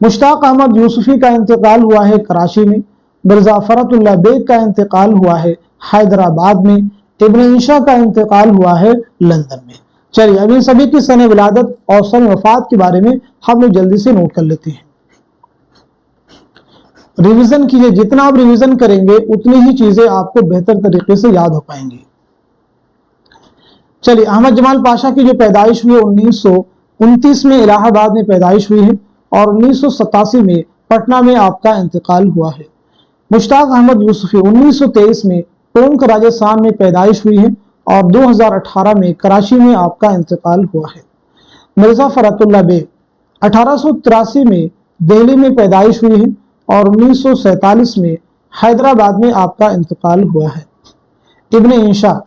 मुश्ताक अहमद यूसुफी का इंतकाल हुआ है कराची में, मिर्जा फरतुल्लाह बेग का इंतकाल हुआ है हैदराबाद में, इब्ने इंशा का इंतकाल हुआ है लंदन में। चलिए अब इन सभी की सन विलादत और सन वफात के बारे में हम लोग जल्दी से नोट कर लेते हैं। रिवीजन कीजिए, जितना आप रिवीजन करेंगे उतनी ही चीजें आपको बेहतर तरीके से याद हो पाएंगी। चलिए अहमद जमाल पाशा की जो पैदाइश हुई 1929 में इलाहाबाद में पैदाइश हुई है, और 1987 में पटना में आपका इंतकाल हुआ है। मुश्ताक अहमद यूसुफी 1923 में टोंक राजस्थान में पैदाइश हुई है, और 2018 में कराची में आपका इंतकाल हुआ है। मिर्जा फरतुल्लाह बेग 1883 में दिल्ली में पैदाइश हुई है, और 1947 में हैदराबाद में आपका इंतकाल हुआ है। इब्ने इंशा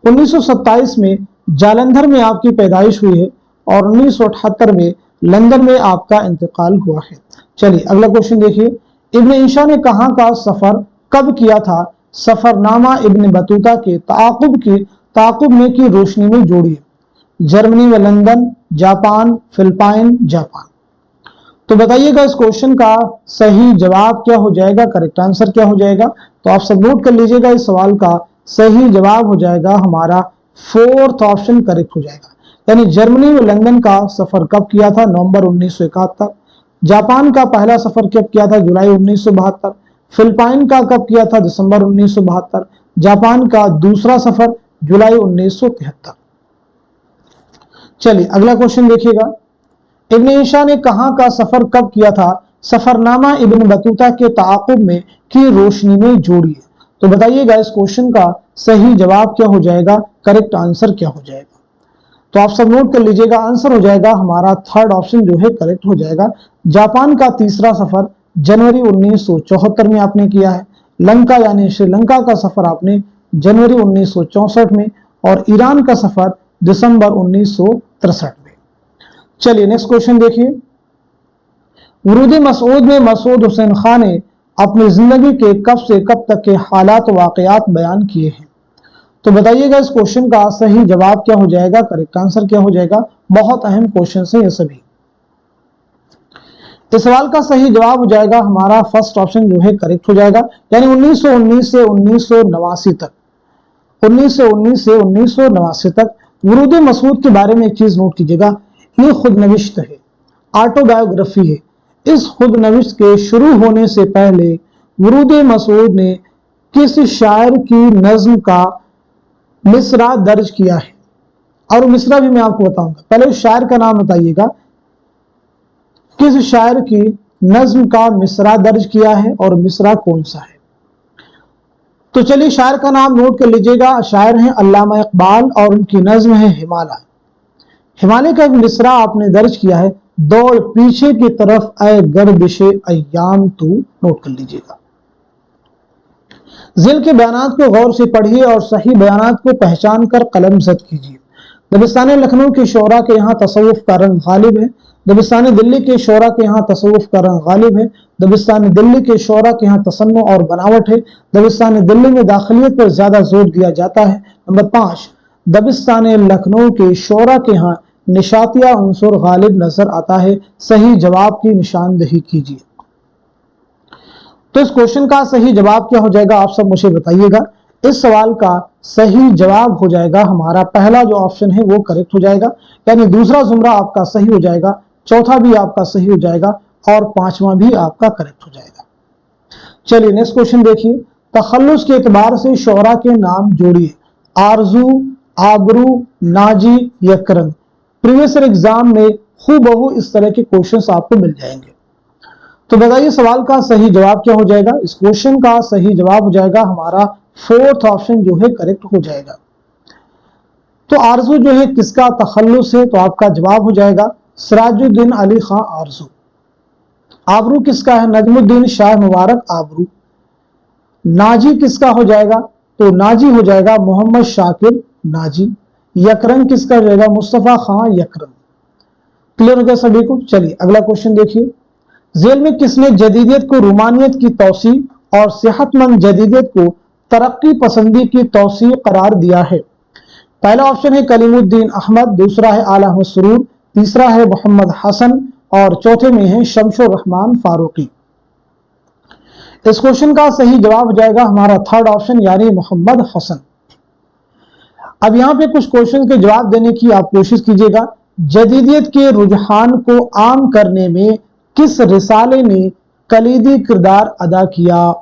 1927 में जालंधर में आपकी पैदाइश हुई है, और 1978 में लंदन में आपका इंतकाल हुआ है। चलिए अगला क्वेश्चन देखिए, इब्ने इंशा ने कहाँ का सफर कब किया था, सफरनामा इब्न बतूता के ताकुब में की रोशनी में जोड़िए। जर्मनी व लंदन, जापान, फिलिपाइन, जापान। तो बताइएगा इस क्वेश्चन का सही जवाब क्या हो जाएगा, करेक्ट आंसर क्या हो जाएगा। तो आप सब नोट कर लीजिएगा, इस सवाल का सही जवाब हो जाएगा हमारा फोर्थ ऑप्शन करेक्ट हो जाएगा। यानी जर्मनी व लंदन का सफर कब किया था, नवंबर 1971। जापान का पहला सफर कब किया था, जुलाई 1972। फिलिपाइन का कब किया था, दिसंबर 1972। जापान का दूसरा सफर जुलाई 1973। चलिए अगला क्वेश्चन देखिएगा, इब्ने इंशा ने कहाँ का सफर कब किया था, सफरनामा इब्न बतूता के ताकुब में की रोशनी में जोड़िए। तो बताइएगा इस क्वेश्चन का सही जवाब क्या हो जाएगा, करेक्ट आंसर क्या हो जाएगा। तो आप सब नोट कर लीजिएगा, आंसर हो जाएगा हमारा थर्ड ऑप्शन जो है करेक्ट हो जाएगा। जापान का तीसरा सफर जनवरी 1974 में आपने किया है। लंका यानी श्रीलंका का सफर आपने जनवरी 1964 में, और ईरान का सफर दिसंबर 1963 में। चलिए नेक्स्ट क्वेश्चन देखिए, वरूद मसऊद में मसूद हुसैन खान ने अपनी जिंदगी के कब से कब तक के हालात वाकयात बयान किए हैं। तो बताइएगा इस क्वेश्चन का सही जवाब क्या हो जाएगा, करेक्ट आंसर क्या हो जाएगा। बहुत अहम क्वेश्चन है ये सभी। इस सवाल का सही जवाब हो जाएगा हमारा फर्स्ट ऑप्शन जो है करेक्ट हो जाएगा, यानी 1919 से 1989 तक, 1919 से 1989 तक वरूद मसूद के बारे में एक चीज नोट कीजिएगा, ये खुद नविश्त है, ऑटोबायोग्राफी है। इस खुद नविश्त के शुरू होने से पहले वरूद मसूद ने किस शायर की नज्म का मिसरा दर्ज किया है, और मिसरा भी मैं आपको बताऊंगा। पहले उस शायर का नाम बताइएगा, किस शायर की नज्म का मिसरा दर्ज किया है और मिसरा कौन सा है। तो चलिए शायर का नाम नोट कर लीजिएगा, शायर हैं अल्लामा इकबाल, और उनकी नज्म है हिमालय। हिमालय का एक मिसरा आपने दर्ज किया है, दौड़ पीछे की तरफ ऐ गर्दिशे अय्याम तू, नोट कर लीजिएगा। जिल के बयानात को गौर से पढ़िए और सही बयानात को पहचान कर कलम जद कीजिए। दबिस्तान लखनऊ के शोरा के यहाँ तसव्वुफ का रंग गालिब है, दबिस्तान दिल्ली के शोरा के यहाँ तसव्वुफ का रंग गालिब है। दबिस्तान दिल्ली के शोरा के यहाँ तसन्नु और बनावट है। दबिस्तान दिल्ली में दाखिलियत पर ज्यादा जोर दिया जाता है। नंबर 5, दबिस्तान लखनऊ के शोरा के यहाँ निशातिया उनसुर गालिब नजर आता है। सही जवाब की निशानदही कीजिए। तो इस क्वेश्चन का सही जवाब क्या हो जाएगा, आप सब मुझे बताइएगा। इस सवाल का सही जवाब हो जाएगा हमारा पहला जो ऑप्शन है वो करेक्ट हो जाएगा, यानी दूसरा जुमरा आपका सही हो जाएगा, चौथा भी आपका सही हो जाएगा और पांचवा भी आपका करेक्ट हो जाएगा। चलिए नेक्स्ट क्वेश्चन देखिए। तखल्लुस के एतबार से शोरा के नाम जोड़िए। आरजू, आबरू, नाजी, यकरन। प्रीवियस एग्जाम में हूबहू इस तरह के क्वेश्चंस आपको मिल जाएंगे। तो बताइए सवाल का सही जवाब क्या हो जाएगा। इस क्वेश्चन का सही जवाब हो जाएगा हमारा फोर्थ ऑप्शन जो है करेक्ट हो जाएगा। तो आरजू जो है किसका तखल्लुस है, तो आपका जवाब हो जाएगा सिराजुद्दीन अली खां आरजू। आबरू किसका है, नजमुद्दीन शाह मुबारक आबरू। नाजी किसका हो जाएगा, तो नाजी हो जाएगा मोहम्मद शाकिर नाजी। यकरन किसका हो जाएगा, मुस्तफा खां यकरन। क्लियर हो गया सभी को। चलिए अगला क्वेश्चन देखिए। जेल में किसने जदीदियत को रूमानियत की तौसी और सेहतमंद जदीदियत को तरक्की पसंदी की तौसी करार दिया है। पहला ऑप्शन है कलीमुद्दीन अहमद, दूसरा है आला अहमद सुरूर, तीसरा है मोहम्मद हसन और चौथे में है शमशुर रहमान फारूकी। इस क्वेश्चन का सही जवाब हो जाएगा हमारा थर्ड ऑप्शन यानी मोहम्मद हसन। अब यहां पे कुछ क्वेश्चन के जवाब देने की आप कोशिश कीजिएगा। जदीदियत के रुझान को आम करने में किस रिसाले ने कलीदी किरदार अदा किया,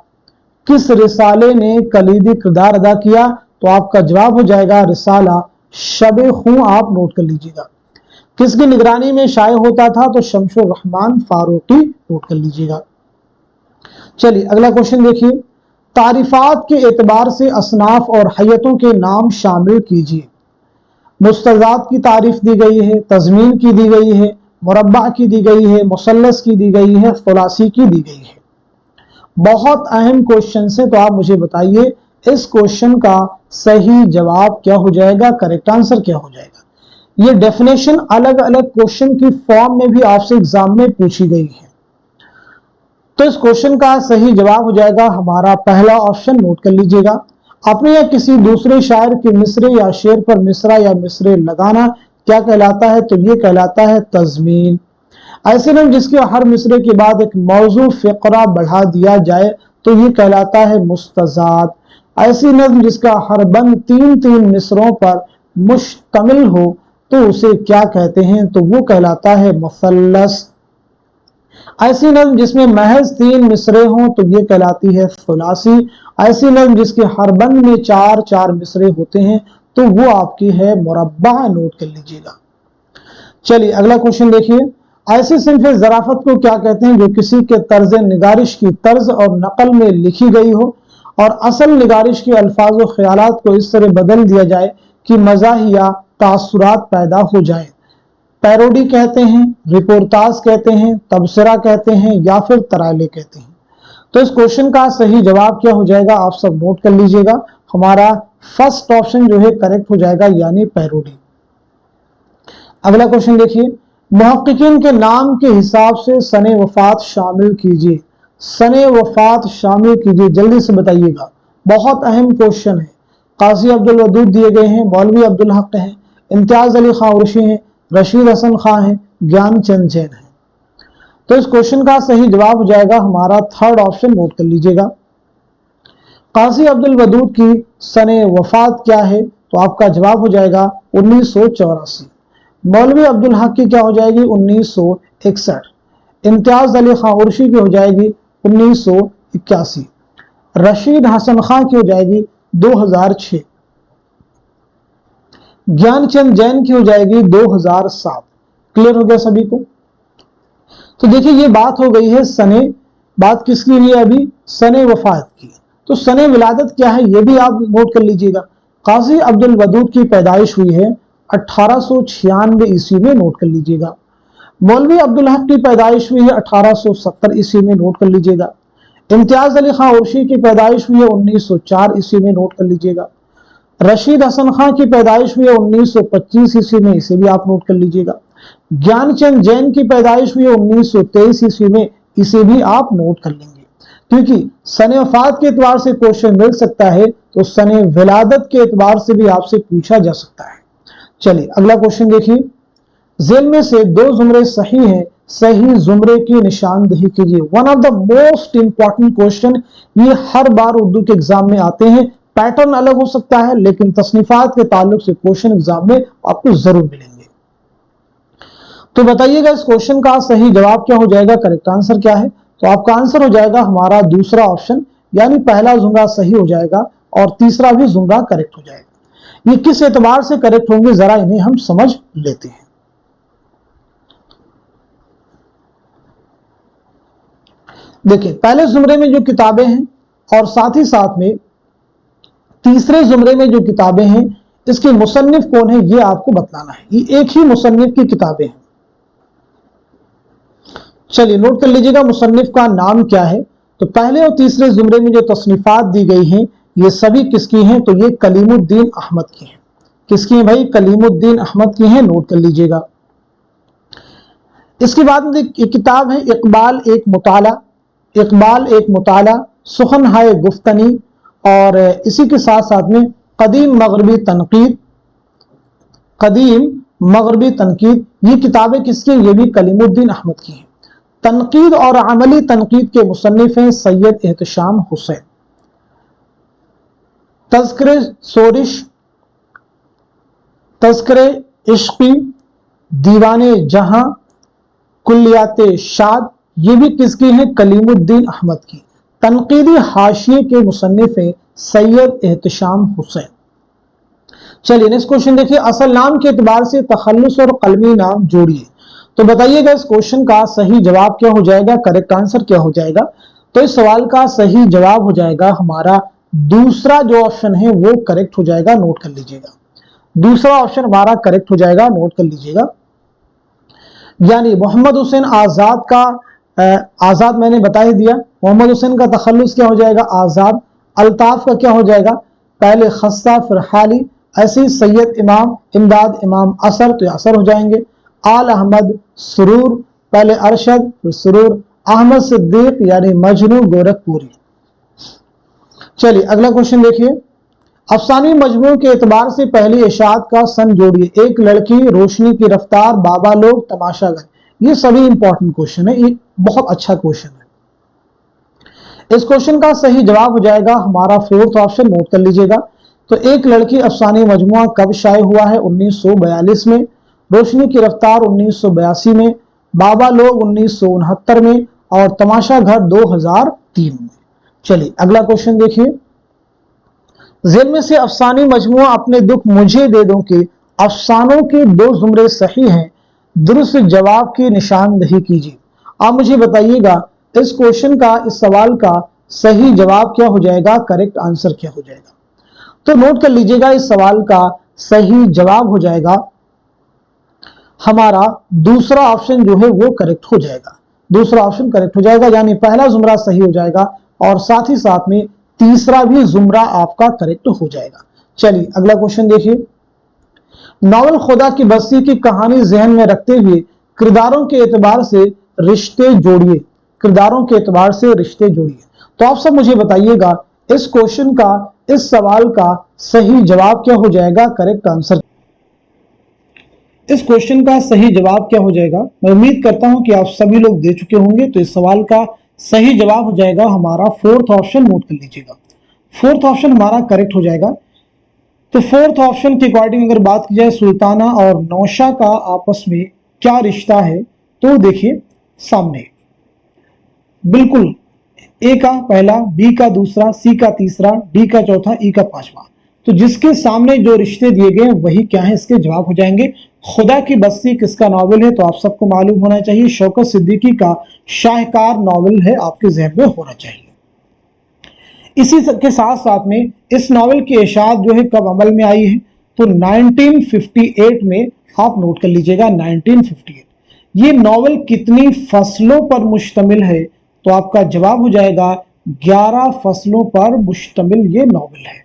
किस रिसाले ने कलीदी किरदार अदा किया, तो आपका जवाब हो जाएगा रिसाला शबे खूं। आप नोट कर लीजिएगा। किसकी निगरानी में शाये होता था, तो शमशुर रहमान फारूकी। नोट कर लीजिएगा। चलिए अगला क्वेश्चन देखिए। तारीफात के एतबार से असनाफ और हैयतों के नाम शामिल कीजिए। मुस्तजाद की तारीफ दी गई है, तजमीन की दी गई है, मुरब्बा की दी गई है, मुसल्लस की दी गई है, खुलासी की दी गई है। बहुत अहम क्वेश्चन है, तो आप मुझे बताइए इस क्वेश्चन का सही जवाब क्या हो जाएगा, करेक्ट आंसर क्या हो जाएगा। ये डेफिनेशन अलग अलग क्वेश्चन की फॉर्म में भी आपसे एग्जाम में पूछी गई है। तो इस क्वेश्चन का सही जवाब हो जाएगा हमारा पहला ऑप्शन। नोट कर लीजिएगा। अपने या किसी दूसरे शायर के मिसरे या शेर पर मिसरा या मिसरे लगाना क्या कहलाता है, तो ये कहलाता है तजमीन। ऐसे नज़्म जिसके हर मिसरे के बाद एक मौजू फ़िक़रा बढ़ा दिया जाए तो ये कहलाता है मुस्तज़ाद। ऐसी नज़्म जिसका हर बंद तीन तीन मिसरों पर मुश्तमिल हो तो उसे क्या कहते हैं, तो वो कहलाता है मुसल्लस। ऐसी नज़्म जिसमें महज तीन मिसरे हों तो ये कहलाती है खुलासी। ऐसी नज़्म जिसके हर बंद में चार चार मिसरे होते हैं तो वो आपकी है मुरब्बा। नोट कर लीजिएगा। चलिए अगला क्वेश्चन देखिए। ऐसी सिंफ ज़राफ़त को क्या कहते हैं जो किसी के तर्ज निगारिश की तर्ज और नकल में लिखी गई हो और असल निगारिश के अल्फाज और ख्यालात को इस तरह बदल दिया जाए कि मज़ाहिया तासुरात पैदा हो जाए। पैरोडी कहते हैं, रिपोर्टाज कहते हैं, तबसरा कहते हैं या फिर तराइले कहते हैं। तो इस क्वेश्चन का सही जवाब क्या हो जाएगा, आप सब नोट कर लीजिएगा। हमारा फर्स्ट ऑप्शन जो है करेक्ट हो जाएगा यानी पैरोडी। अगला क्वेश्चन देखिए। मुहक्किकीन के नाम के हिसाब से सने वफात शामिल कीजिए। सने वफात शामिल कीजिए, जल्दी से बताइएगा। बहुत अहम क्वेश्चन है। काजी अब्दुल वदूद दिए गए हैं, मौलवी अब्दुल हक हैं, इम्तियाज अली खां उर्शी हैं, रशीद हसन खां हैं, ज्ञान चंद जैन हैं। तो इस क्वेश्चन का सही जवाब हो जाएगा हमारा थर्ड ऑप्शन। नोट कर लीजिएगा। काजी अब्दुल वदूद की सने वफात क्या है, तो आपका जवाब हो जाएगा 1984। मौलवी अब्दुल हक की क्या हो जाएगी 1961। इम्तियाज अली खां उर्शी की हो जाएगी 1981। रशीद हसन खां की हो जाएगी 2006। ज्ञानचंद जैन की हो जाएगी 2007। क्लियर हो गया सभी को। तो देखिए ये बात हो गई है सने, बात किसकी हुई है अभी, सने वफात की। तो सने विलादत क्या है ये भी आप नोट कर लीजिएगा। काजी अब्दुल वदूद की पैदाइश हुई है 1896 ईस्वी में। नोट कर लीजिएगा। मौलवी अब्दुल हक की पैदाइश हुई है 1870 ईस्वी में। नोट कर लीजिएगा। इम्तियाज अली खां उर्शी की पैदाइश हुई है 1904 ईस्वी में। नोट कर लीजिएगा। रशीद हसन खां की पैदाइश हुई है 1925 ईस्वी में, इसे भी आप नोट कर लीजिएगा। ज्ञानचंद जैन की पैदाइश हुई 1923 ईस्वी में, इसे भी आप नोट कर लेंगे, क्योंकि सने वफात के एतबार से क्वेश्चन मिल सकता है, तो सने विलादत के एतबार से भी आपसे पूछा जा सकता है। चलिए अगला क्वेश्चन देखिए, जेल में से दो जुमरे सही हैं, सही जुमरे की निशानदेही कीजिए। One of the most important question, ये हर बार उर्दू के एग्जाम में आते हैं, पैटर्न अलग हो सकता है लेकिन तसनीफात के ताल्लुक से क्वेश्चन एग्जाम में आपको जरूर मिलेंगे। तो बताइएगा इस क्वेश्चन का सही जवाब क्या हो जाएगा, करेक्ट आंसर क्या है? तो आपका आंसर हो जाएगा हमारा दूसरा ऑप्शन, यानी पहला जुमरा सही हो जाएगा और तीसरा भी जुमरा करेक्ट हो जाएगा। ये किस एतबार से करेक्ट होंगे, जरा इन्हें हम समझ लेते हैं। देखिए पहले जुमरे में जो किताबें हैं और साथ ही साथ में तीसरे जुमरे में जो किताबें हैं, इसके मुसन्निफ कौन है ये आपको बतलाना है। ये एक ही मुसन्निफ की किताबें हैं। चलिए नोट कर लीजिएगा मुसन्निफ का नाम क्या है। तो पहले और तीसरे जुमरे में जो तसनीफात दी गई हैं, ये सभी किसकी हैं, तो ये कलीमुद्दीन अहमद की हैं। किसकी हैं भाई, कलीमुद्दीन अहमद की हैं, नोट कर लीजिएगा। इसके बाद में एक किताब है इकबाल एक मुताला, इकबाल एक मुताला, सुखन हाय गुफ्तनी, और इसी के साथ साथ में कदीम मगरबी तनकीद, कदीम मगरबी तनकीद, ये किताबें किसकी हैं, ये भी कलीमुद्दीन अहमद की हैं। तनकीद और अमली तनकीद के मुसन्निफ हैं सैयद एहतशाम हुसैन। तज़किरे सोरिश, तज़किरे इश्क़ी, दीवाने जहां, कुल्लियाते शाद, ये भी किसकी हैं, कलीमुद्दीन अहमद की। तनकीदी हाशिये के मुसन्निफ हैं सैयद एहतशाम हुसैन। चलिए नेक्स्ट क्वेश्चन देखिए, असल नाम के एतबार से तखल्लुस और कलमी नाम जोड़िए। तो बताइएगा इस क्वेश्चन का सही जवाब क्या हो जाएगा, करेक्ट आंसर क्या हो जाएगा। तो इस सवाल का सही जवाब हो जाएगा हमारा दूसरा जो ऑप्शन है वो करेक्ट हो जाएगा, नोट कर लीजिएगा। दूसरा ऑप्शन हमारा करेक्ट हो जाएगा, नोट कर लीजिएगा। यानी मोहम्मद हुसैन आजाद का आजाद मैंने बता ही दिया, मोहम्मद हुसैन का तखल्लुस क्या हो जाएगा, आजाद। अल्ताफ का क्या हो जाएगा, पहले खस्सा फिर हाली, ऐसे ही सैयद इमाम, इमदाद इमाम असर, तो असर हो जाएंगे। आल अहमद सुरूर, पहले अरशद फिर सुरूर। अहमद सिद्दीक यानी मजनू गोरखपुरी। चलिए अगला क्वेश्चन देखिए, अफसानी मजमू के एतबार से पहली इशात का सन जोड़िए। एक लड़की, रोशनी की रफ्तार, बाबा लोग, तमाशागर। ये सभी इंपॉर्टेंट क्वेश्चन है, ये बहुत अच्छा क्वेश्चन है। इस क्वेश्चन का सही जवाब हो जाएगा हमारा फोर्थ ऑप्शन, नोट कर लीजिएगा। तो एक लड़की अफसानी मजमुआ कब शाये हुआ है, 1942 में। रोशनी की रफ्तार 1982 में, बाबा लोग 1969 में, और तमाशा घर 2003 में। चलिए अगला क्वेश्चन देखिए, जेल में से अफसानी मजमुआ अपने दुख मुझे दे दो के अफसानों के दो जुमरे सही हैं, दुरुस्त जवाब की निशानदेही कीजिए। आप मुझे बताइएगा इस क्वेश्चन का, इस सवाल का सही जवाब क्या हो जाएगा, करेक्ट आंसर क्या हो जाएगा। तो नोट कर लीजिएगा इस सवाल का सही जवाब हो जाएगा हमारा दूसरा ऑप्शन जो है वो करेक्ट हो जाएगा। दूसरा ऑप्शन करेक्ट हो जाएगा, यानी पहला जुमरा सही हो जाएगा और साथ ही साथ में तीसरा भी जुमरा आपका करेक्ट हो जाएगा। चलिए अगला क्वेश्चन देखिए, नॉवल खुदा की बस्ती की कहानी जहन में रखते हुए किरदारों के एतबार से रिश्ते जोड़िए। किरदारों के एतबार से रिश्ते जोड़िए। तो आप सब मुझे बताइएगा इस क्वेश्चन का, इस सवाल का सही जवाब क्या हो जाएगा, करेक्ट आंसर। इस क्वेश्चन का सही जवाब क्या हो जाएगा, मैं उम्मीद करता हूं कि आप सभी लोग दे चुके होंगे। तो इस सवाल का सही जवाब हो जाएगा हमारा फोर्थ ऑप्शन, नोट कर लीजिएगा। फोर्थ ऑप्शन हमारा करेक्ट हो जाएगा। तो फोर्थ ऑप्शन के अकॉर्डिंग अगर बात की जाए सुल्ताना और नौशा का आपस में क्या रिश्ता है, तो देखिए सामने बिल्कुल ए का पहला, बी का दूसरा, सी का तीसरा, डी का चौथा, ई का पांचवा। तो जिसके सामने जो रिश्ते दिए गए वही क्या है, इसके जवाब हो जाएंगे। खुदा की बस्ती किसका नॉवेल है, तो आप सबको मालूम होना चाहिए शौकत सिद्दीकी का शाहकार नॉवेल है, आपके ज़हन में होना चाहिए। इसी के साथ साथ में इस नॉवेल की इशाअत जो है कब अमल में आई है, तो 1958 में। आप नोट कर लीजिएगा 1958। ये नॉवेल कितनी फसलों पर मुश्तमिल है, तो आपका जवाब हो जाएगा 11 फसलों पर मुश्तमिल ये नॉवेल है।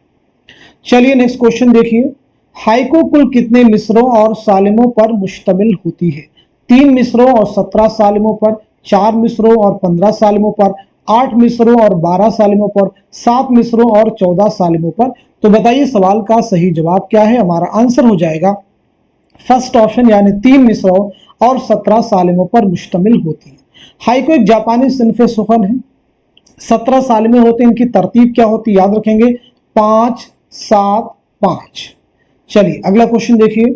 चलिए नेक्स्ट क्वेश्चन देखिए, हाइकू कुल कितने मिसरों और सालिमों पर मुश्तमिल होती है। 3 मिसरों और 17 सालिमों पर, 4 मिसरों और 15 सालिमों पर, 8 मिसरों और 12 सालिमों पर, 7 मिसरों और 14 सालिमों पर। तो बताइए सवाल का सही जवाब क्या है? हमारा आंसर हो जाएगा फर्स्ट ऑप्शन, यानी 3 मिसरों और 17 सालिमों पर मुश्तमिल होती है। हाइको एक जापानी सिनफ सुखन है, 17 सालिमें होते हैं। इनकी तरतीब क्या होती है? याद रखेंगे 5 7 5। चलिए अगला क्वेश्चन देखिए,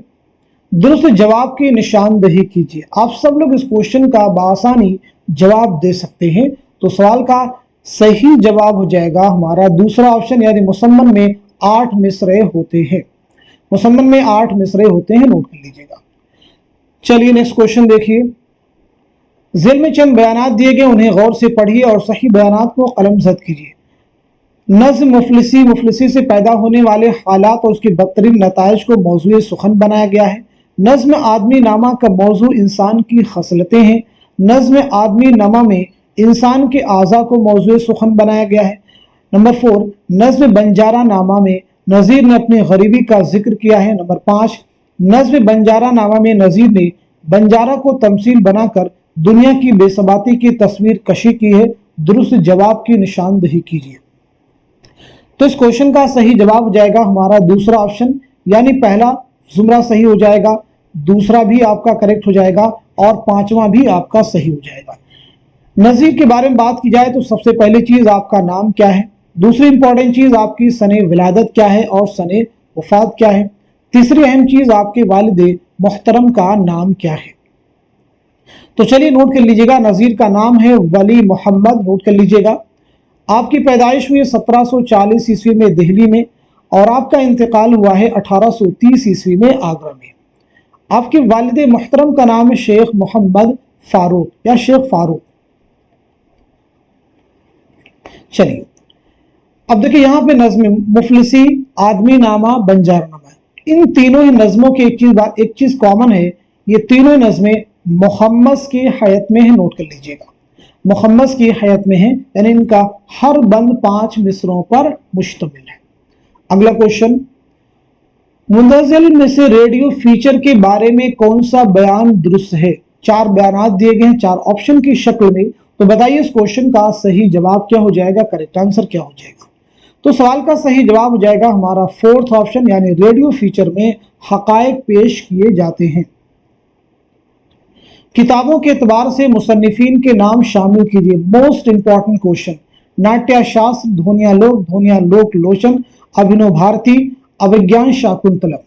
दुरुस्त जवाब की निशानदेही कीजिए। आप सब लोग इस क्वेश्चन का बआसानी जवाब दे सकते हैं। तो सवाल का सही जवाब हो जाएगा हमारा दूसरा ऑप्शन, यानी मुसम्मन में 8 मिसरे होते हैं। मुसम्मन में 8 मिसरे होते हैं, नोट कर लीजिएगा। चलिए नेक्स्ट क्वेश्चन देखिए, ज़ेल में चंद बयानात दिए गए, उन्हें गौर से पढ़िए और सही बयानात को कलमज़द कीजिए। नज़्म मुफलिसी, मुफलिसी से पैदा होने वाले हालात और उसके बदतरीन नताइज को मौजूए सुखन बनाया गया है। नज़्म आदमी नामा का मौजू इंसान की खसलतें हैं। नज़्म आदमी नामा में इंसान के आज़ा को मौजूए सुखन बनाया गया है। नंबर 4, नज़्म बंजारा नामा में नज़ीर ने अपनी गरीबी का जिक्र किया है। नंबर 5, नज़्म बंजारा नामा में नज़ीर ने बंजारा को तमसील बनाकर दुनिया की बेसबाती की तस्वीर कशी की है। दुरुस्त जवाब की निशानदेही कीजिए। तो इस क्वेश्चन का सही जवाब हो जाएगा हमारा दूसरा ऑप्शन, यानी पहला जुमरा सही हो जाएगा, दूसरा भी आपका करेक्ट हो जाएगा और पांचवा भी आपका सही हो जाएगा। नज़ीर के बारे में बात की जाए तो सबसे पहली चीज आपका नाम क्या है, दूसरी इंपॉर्टेंट चीज आपकी सने विलादत क्या है और सने वफात क्या है, तीसरी अहम चीज आपके वालिद मोहतरम का नाम क्या है। तो चलिए नोट कर लीजिएगा, नज़ीर का नाम है वली मोहम्मद, नोट कर लीजिएगा। आपकी पैदाइश हुई 1740 ईस्वी में दिल्ली में और आपका इंतकाल हुआ है 1830 ईस्वी में आगरा में। आपके वालिद मोहतरम का नाम है शेख मोहम्मद फारूक या शेख फारूक। चलिए अब देखिए यहाँ पे नज़्म मुफलिसी, आदमी नामा, बंजारा नामा, इन तीनों ही नज़मों की एक चीज कॉमन है, ये तीनों नज़में मुहम्मद की हयात में है। नोट कर लीजिएगा, मुहम्मद की हयात में है, यानी इनका हर बंद 5 मिसरों पर मुश्तमिल है। अगला क्वेश्चन, मुंदज़िल में से रेडियो फीचर के बारे में कौन सा बयान दुरुस्त है? 4 बयानात दिए गए हैं 4 ऑप्शन की शक्ल में। तो बताइए इस क्वेश्चन का सही जवाब क्या हो जाएगा, करेक्ट आंसर क्या हो जाएगा? तो सवाल का सही जवाब हो जाएगा हमारा फोर्थ ऑप्शन, यानी रेडियो फीचर में हकायक पेश किए जाते हैं। किताबों के एतबार से मुसन्निफीन के नाम शामिल कीजिए। Most important question, Natyashastra Dhvanyaloka लोचन, अभिनव भारती, अभिज्ञान शाकुंतलम।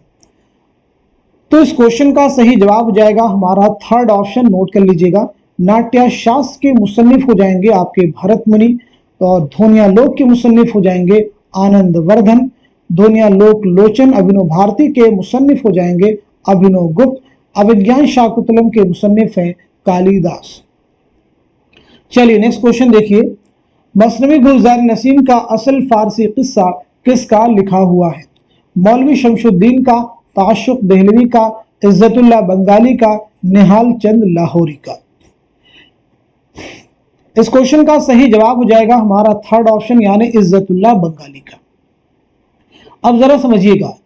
तो इस क्वेश्चन का सही जवाब हो जाएगा हमारा थर्ड ऑप्शन, नोट कर लीजिएगा। नाट्यशास्त्र के मुसन्निफ हो जाएंगे आपके भरत मुनि और ध्वनियालोक के मुसन्निफ हो जाएंगे आनंद वर्धन, ध्वनियालोक लोचन अभिनव भारती के मुसन्निफ हो जाएंगे अभिनव गुप्त, अभिज्ञान शाकुंतलम के मुसन्निफ हैं कालिदास। चलिए नेक्स्ट क्वेश्चन देखिए, मसनवी गुलजार नसीम का असल फारसी किस्सा किसका लिखा हुआ है? मौलवी शमशुद्दीन का, ताशुक देहलवी का, इज्जतुल्लाह बंगाली का, निहाल चंद लाहौरी का। इस क्वेश्चन का सही जवाब हो जाएगा हमारा थर्ड ऑप्शन, यानी इज्जतुल्लाह बंगाली का। अब जरा समझिएगा,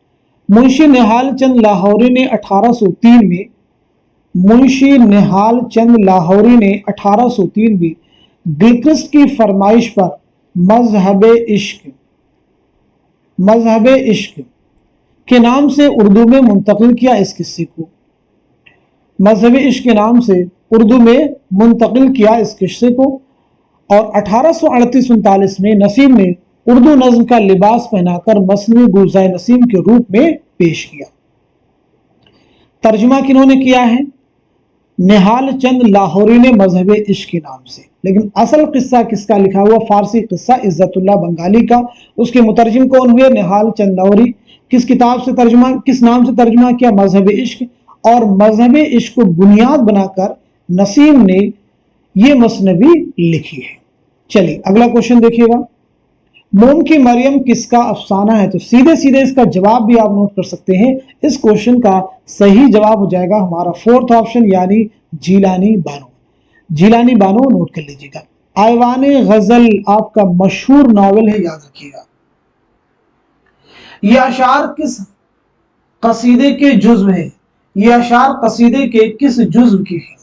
मुंशी निहाल चंद लाहौरी ने 1803 में मुंशी निहाल चंद लाहौरी ने 1803 में गिलक्रिस्ट की फरमाइश पर मजहब इश्क के नाम से उर्दू में मुंतकिल किया इस किस्से को। मजहब इश्क के नाम से उर्दू में मुंतकिल किया इस किस्से को और 1838-39 में नसीम ने उर्दू नज्म का लिबास पहनाकर मसनवी गुलजार नसीम के रूप में पेश किया। तर्जुमा किन्होंने किया है? निहाल चंद लाहौरी ने मजहब इश्क के नाम से। लेकिन असल किस्सा किसका लिखा हुआ? फारसी किस्सा इज्जतुल्लाह बंगाली का। उसके मुतरजिम कौन हुए? निहाल चंद लाहौरी। किस किताब से तर्जुमा, किस नाम से तर्जुमा किया? मजहब इश्क। और मजहब इश्क को बुनियाद बनाकर नसीम ने ये मसनवी लिखी है। चलिए अगला क्वेश्चन देखिएगा, मोम की मरियम किसका अफसाना है? तो सीधे सीधे इसका जवाब भी आप नोट कर सकते हैं। इस क्वेश्चन का सही जवाब हो जाएगा हमारा फोर्थ ऑप्शन, यानी जीलानी बानो। जीलानी बानो नोट कर लीजिएगा। आयवान गजल आपका मशहूर नॉवेल है, याद रखिएगा। ये अशार किस कसीदे के जुज़्व है? ये अशार कसीदे के किस जुज़्व के हैं?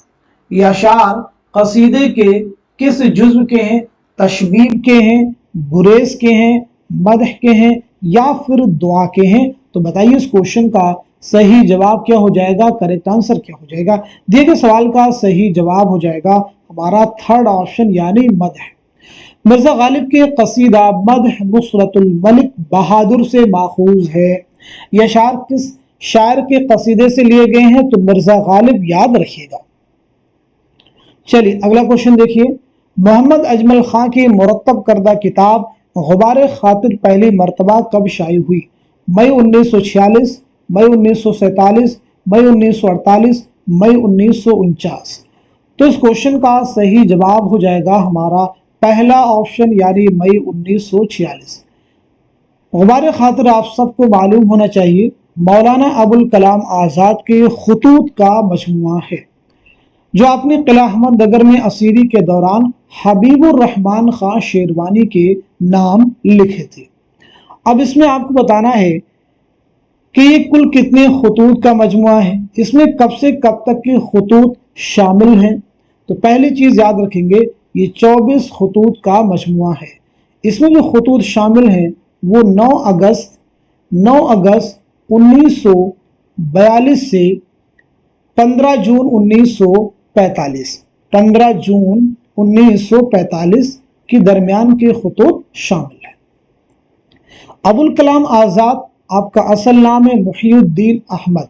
ये अशार कसीदे के किस जुज़्व के हैं? तशबीब के हैं, गुरेज के हैं, मदह के हैं या फिर दुआ के हैं? तो बताइए इस क्वेश्चन का सही जवाब क्या हो जाएगा, करेक्ट आंसर क्या हो जाएगा? दिए गए सवाल का सही जवाब हो जाएगा हमारा थर्ड ऑप्शन यानी मदह। मिर्जा गालिब के कसीदा मदह नुसरतुल मलिक बहादुर से माखूज है। यह अशार किस शायर के कसीदे से लिए गए हैं? तो मिर्जा गालिब, याद रखिएगा। चलिए अगला क्वेश्चन देखिए। मोहम्मद अजमल खां की मुरत्तब करदा किताब गुबार खातिर पहली मरतबा कब शाये हुई? मई 1946, मई 1947, मई 1948, मई 1949। तो इस क्वेश्चन का सही जवाब हो जाएगा हमारा पहला ऑप्शन यानी मई 1946। गुबार खातिर आप सबको मालूम होना चाहिए मौलाना अबुल कलाम आज़ाद के खुतूत का मजमुआ है, जो आपने किला अहमद नगर में असीरी के दौरान हबीबुर रहमान खां शेरवानी के नाम लिखे थे। अब इसमें आपको बताना है कि ये कुल कितने खुतूत का मजमुआ है, इसमें कब से कब तक के खुतूत शामिल हैं। तो पहली चीज याद रखेंगे ये 24 खुतूत का मजमुआ है। इसमें जो खुतूत शामिल हैं वो 9 अगस्त 1942 से 15 जून 1945 के दरमियान के खुतूत शामिल हैं। अबुल कलाम आज़ाद आपका असल नाम है मुहिउद्दीन अहमद,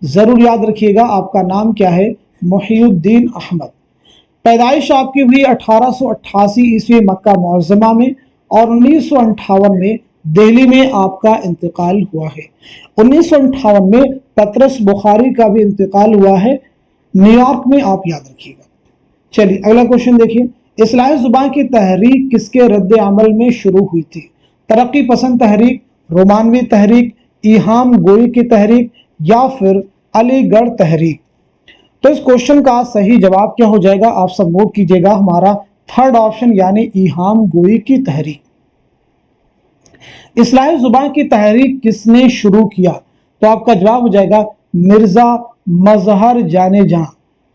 जरूर याद रखिएगा आपका नाम क्या है, मुहिउद्दीन अहमद। पैदाइश आपकी हुई 1888 ईस्वी मक्का मुअज़्ज़मा में और 1958 में दिल्ली में आपका इंतकाल हुआ है। 1958 में पतरस बुखारी का भी इंतकाल हुआ है न्यूयॉर्क में, आप याद रखिएगा। चलिए अगला क्वेश्चन देखिए। इस्लाह ज़ुबान की तहरीक किसके रद्द अमल में शुरू हुई थी? तरक्की पसंद तहरीक, रोमानवी तहरीक, इहाम गोई की तहरीक या फिर अलीगढ़ तहरीक? तो इस क्वेश्चन का सही जवाब क्या हो जाएगा, आप सब नोट कीजिएगा, हमारा थर्ड ऑप्शन यानी इहाम गोई की तहरीक। इस्लाह ज़ुबान की तहरीक किसने शुरू किया? तो आपका जवाब हो जाएगा मिर्जा मजहर जाने जा,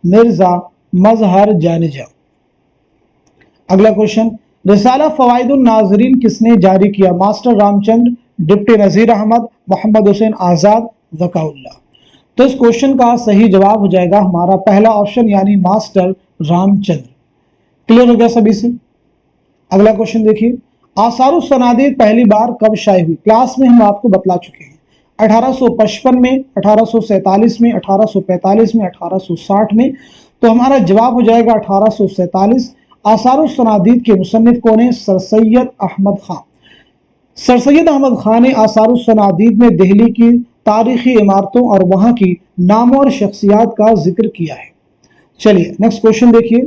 मिर्जा मजहर जाने जा। अगला क्वेश्चन, रिसाला फवाइदुन नाज़रीन किसने जारी किया? मास्टर रामचंद्र, डिप्टी नज़ीर अहमद, मोहम्मद हुसैन आज़ाद, ज़काउल्लाह। तो इस क्वेश्चन का सही जवाब हो जाएगा हमारा पहला ऑप्शन यानी मास्टर रामचंद्र। क्लियर हो गया सभी से? अगला क्वेश्चन देखिए। आसारुस सनादीद पहली बार कब शाये हुई? क्लास में हम आपको बतला चुके हैं, 1855 में, 1847 में, 1845 में, 1860 में। तो हमारा जवाब हो जाएगा 1847। आसारुस सनादीद के मुसन्निफ कौन है? सर सैयद अहमद खां। सर सैयद अहमद खां ने आसारुस सनादीद में दिल्ली की तारीखी इमारतों और वहां की नामों और शख्सियात का जिक्र किया है। चलिए नेक्स्ट क्वेश्चन देखिए।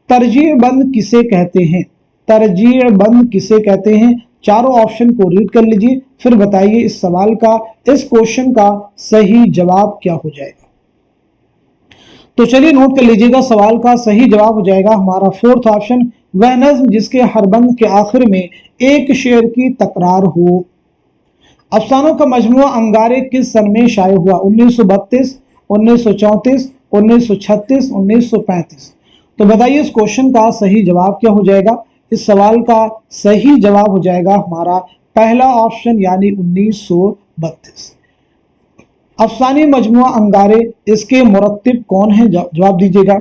तरजीह बंद किसे कहते हैं? तरजीह बंद किसे कहते हैं? चारों ऑप्शन को रीड कर लीजिए, फिर बताइए इस सवाल का, इस क्वेश्चन का सही जवाब क्या हो जाएगा। तो चलिए नोट कर लीजिएगा, सवाल का सही जवाब हो जाएगा हमारा फोर्थ ऑप्शन, वह नज्म जिसके हर बंद के आखिर में एक शेर की तकरार हो। अफसानों का मजमुआ अंगारे किस सन में शाये हुआ? 1932, 1934, 1936, 1935। तो बताइए इस क्वेश्चन का सही जवाब क्या हो जाएगा? इस सवाल का सही जवाब हो जाएगा हमारा पहला ऑप्शन यानी 1932। अफसानी मजमुआ अंगारे, इसके मुरत्तिब कौन है? जवाब दीजिएगा।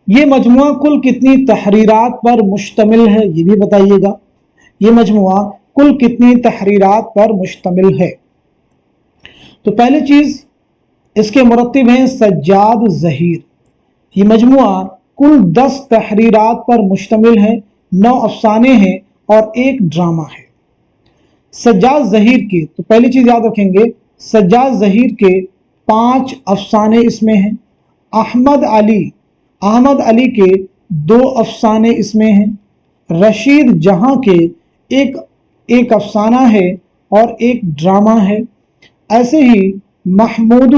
ये मजमुआ कुल कितनी तहरीरात पर मुश्तमिल है, ये भी बताइएगा। ये मजमुआ कुल कितनी तहरीरात पर मुश्तमिल है? तो पहली चीज, इसके मुरत्तिब हैं सज्जाद ज़हीर। ये मजमुआ कुल 10 तहरीरात पर मुश्तमिल है, 9 अफसाने हैं और 1 ड्रामा है। सज्जाद ज़हीर के, तो पहली चीज याद रखेंगे, सज्जाद ज़हीर के 5 अफसाने इसमें हैं। अहमद अली के 2 अफसाने इसमें हैं। रशीद जहां के एक अफसाना है और 1 ड्रामा है। ऐसे ही महमूद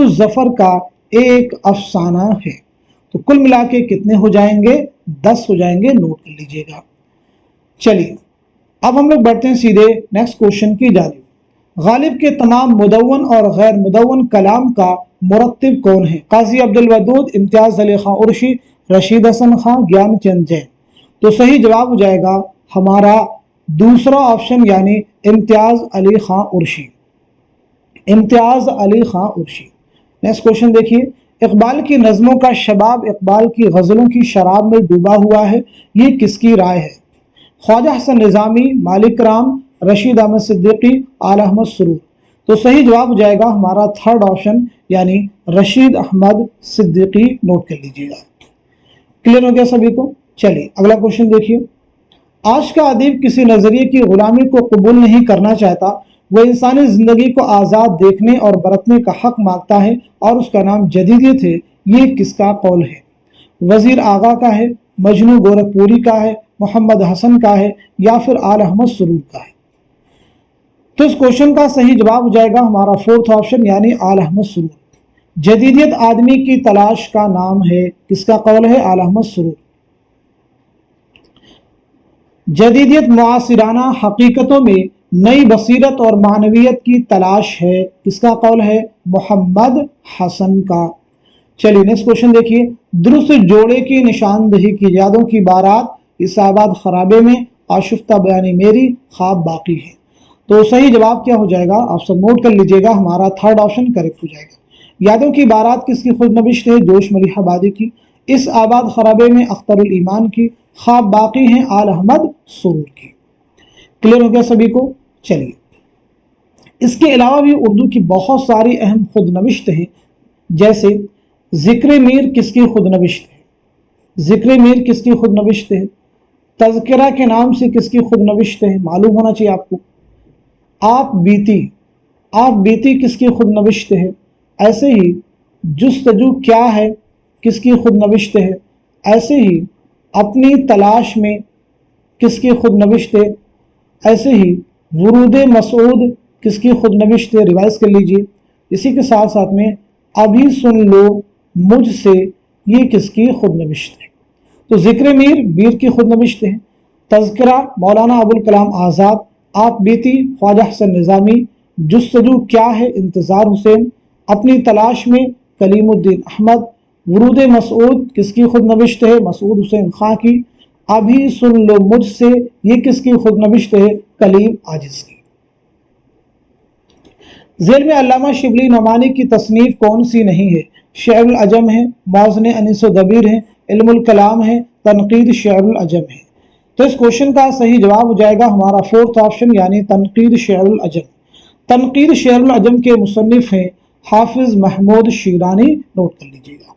ज़फ़र का 1 अफसाना है। तो कुल मिला के कितने हो जाएंगे? 10 हो जाएंगे, नोट कर लीजिएगा। चलिए अब हम लोग बढ़ते हैं सीधे नेक्स्ट क्वेश्चन की जानिब। गालिब के तमाम मुदव्वन और गैर मुदव्वन कलाम का मुरत्तिब कौन है? काजी अब्दुल वदूद, इम्तियाज अली खां उर्शी, रशीद हसन खां, ज्ञानचंद जैन। तो सही जवाब हो जाएगा हमारा दूसरा ऑप्शन यानी इम्तियाज अली खां उर्शी, इम्तियाज अली खां उर्शी। नेक्स्ट क्वेश्चन देखिए, इकबाल की नज़मों का शबाब इकबाल की गज़लों की शराब में डूबा हुआ है, ये किसकी राय है? ख्वाजा हसन निज़ामी, मालिक राम, रशीद अहमद सिद्दीकी, आला अहमद सुरूर। तो सही जवाब हो जाएगा हमारा थर्ड ऑप्शन यानी रशीद अहमद सिद्दीकी। नोट कर लीजिएगा। क्लियर हो गया सभी को? चलिए अगला क्वेश्चन देखिए, आज का अदीब किसी नजरिए की गुलामी को कबूल नहीं करना चाहता, वह इंसानी जिंदगी को आज़ाद देखने और बरतने का हक मांगता है और उसका नाम जदीदियत है, ये किसका कौल है? वजीर आगा का है, मजनू गोरखपुरी का है, मोहम्मद हसन का है, या फिर आला अहमद सुरूर का है? तो इस क्वेश्चन का सही जवाब हो जाएगा हमारा फोर्थ ऑप्शन यानी आला अहमद सुरूर। जदीदियत आदमी की तलाश का नाम है, किसका कौल है? आला अहमद सुरूर। जदीदियत मुआसिराना हकीकतों में नई बसीरत और मानवियत की तलाश है, किसका कौल है? मोहम्मद हसन का। चलिए नेक्स्ट क्वेश्चन देखिए, दुरुस्त जोड़े की निशानदही की यादों की बारात, इसाबाद खराबे में, आशुफ्ता बयानी मेरी, ख्वाब बाकी है। तो सही जवाब क्या हो जाएगा? आप सब नोट कर लीजिएगा, हमारा थर्ड ऑप्शन करेक्ट हो जाएगा। यादों की बारात किसकी खुद नबिश्त है? जोश मलिहाबादी की। इस आबाद खराबे में अख्तरुल ईमान की। ख्वाब बाकी हैं आल अहमद सुरूर की। क्लियर हो गया सभी को? चलिए इसके अलावा भी उर्दू की बहुत सारी अहम खुद नबिश्त हैं, जैसे जिक्र मीर किसकी खुद नबिश्त है? जिक्र मीर किसकी खुद नबिश्त है? तज़किरा के नाम से किसकी खुद नबिश्त है? मालूम होना चाहिए आपको। आप बीती किसकी खुद नबिश्त है? ऐसे ही जुस्तजू क्या है किसकी खुद नबिश्त है? ऐसे ही अपनी तलाश में किसकी खुद नबिश्त है? ऐसे ही वरूद मसूद किसकी खुद नबिश्त है? रिवाइज कर लीजिए। इसी के साथ साथ में अभी सुन लो मुझसे, ये किसकी खुद नबिश्त है? तो जिक्र मीर की खुद नबिश्त है। तज़किरा मौलाना अबुल कलाम आज़ाद। आप बीती ख्वाजा हसन निज़ामी। जुस्तजू क्या है इंतज़ार हुसैन। अपनी तलाश में कलीमुद्दीन अहमद। वरूद मसूद किसकी खुद नबिश्त है? मसूद हुसैन खां की। अभी सुन लो मुझसे, ये किसकी खुद नबिश्त है? कलीम आजिज की। जेल में अल्लामा शिबली नमानी की तसनीफ कौन सी नहीं है? शेरुल अजम है, मौज़न अनीस दबीर है, इल्मुल कलाम है, तनकीद शेरुल अजम है। तो इस क्वेश्चन का सही जवाब हो जाएगा हमारा फोर्थ ऑप्शन यानी तनकीद शेरुल अजम। तनकीद शेरुल अजम के मुसन्निफ हैं हाफिज महमूद शीरानी। नोट कर लीजिएगा।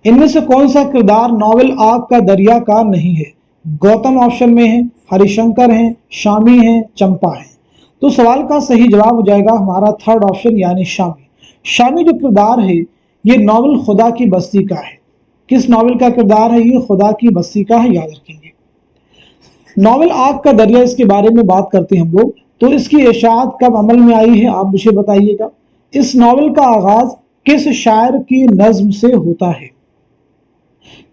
इनमें से कौन सा किरदार नॉवेल आग का दरिया का नहीं है? गौतम ऑप्शन में है, हरिशंकर हैं, शामी हैं, चंपा हैं। तो सवाल का सही जवाब हो जाएगा हमारा थर्ड ऑप्शन यानी शामी। शामी जो किरदार है ये नॉवेल खुदा की बस्ती का है। किस नॉवेल का किरदार है? ये खुदा की बस्ती का है, याद रखेंगे। नॉवेल आग का दरिया, इसके बारे में बात करते हैं हम लोग। तो इसकी इशाअत कब अमल में आई है आप मुझे बताइएगा। इस नॉवेल का आगाज किस शायर की नज्म से होता है?